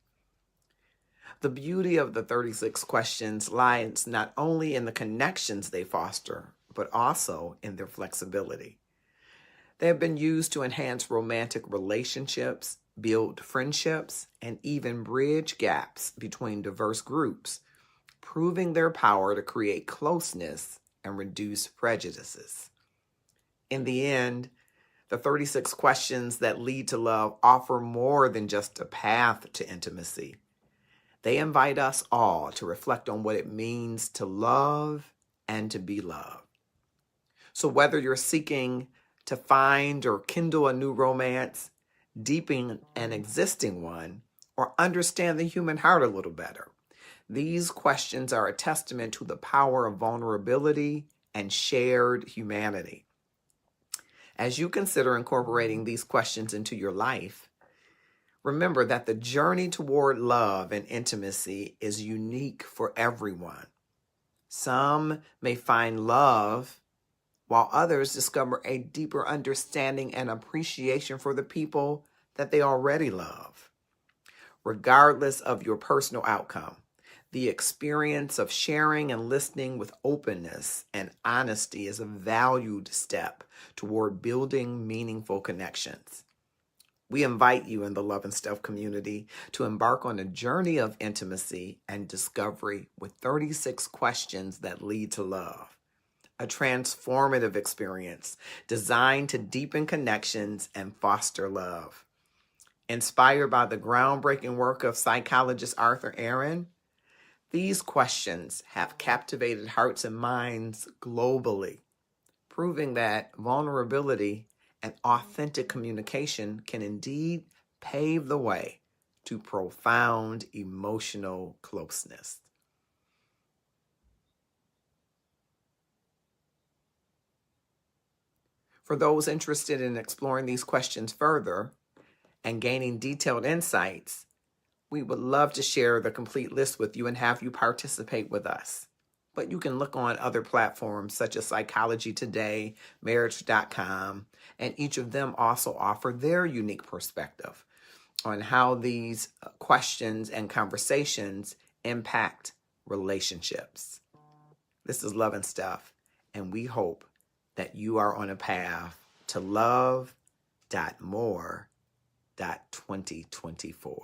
The beauty of the 36 questions lies not only in the connections they foster, but also in their flexibility. They have been used to enhance romantic relationships, build friendships, and even bridge gaps between diverse groups, proving their power to create closeness and reduce prejudices. In the end, The 36 questions that lead to love offer more than just a path to intimacy. They invite us all to reflect on what it means to love and to be loved. So whether you're seeking to find or kindle a new romance, deepen an existing one, or understand the human heart a little better, these questions are a testament to the power of vulnerability and shared humanity. As you consider incorporating these questions into your life, remember that the journey toward love and intimacy is unique for everyone. Some may find love, while others discover a deeper understanding and appreciation for the people that they already love. Regardless of your personal outcome, the experience of sharing and listening with openness and honesty is a valued step toward building meaningful connections. We invite you in the Love and Stuff community to embark on a journey of intimacy and discovery with 36 questions that lead to love. A transformative experience designed to deepen connections and foster love. Inspired by the groundbreaking work of psychologist Arthur Aron, these questions have captivated hearts and minds globally, proving that vulnerability and authentic communication can indeed pave the way to profound emotional closeness. For those interested in exploring these questions further and gaining detailed insights, we would love to share the complete list with you and have you participate with us. But you can look on other platforms such as Psychology Today, Marriage.com, and each of them also offer their unique perspective on how these questions and conversations impact relationships. This is Love and Stuff, and we hope that you are on a path to love.more.2024.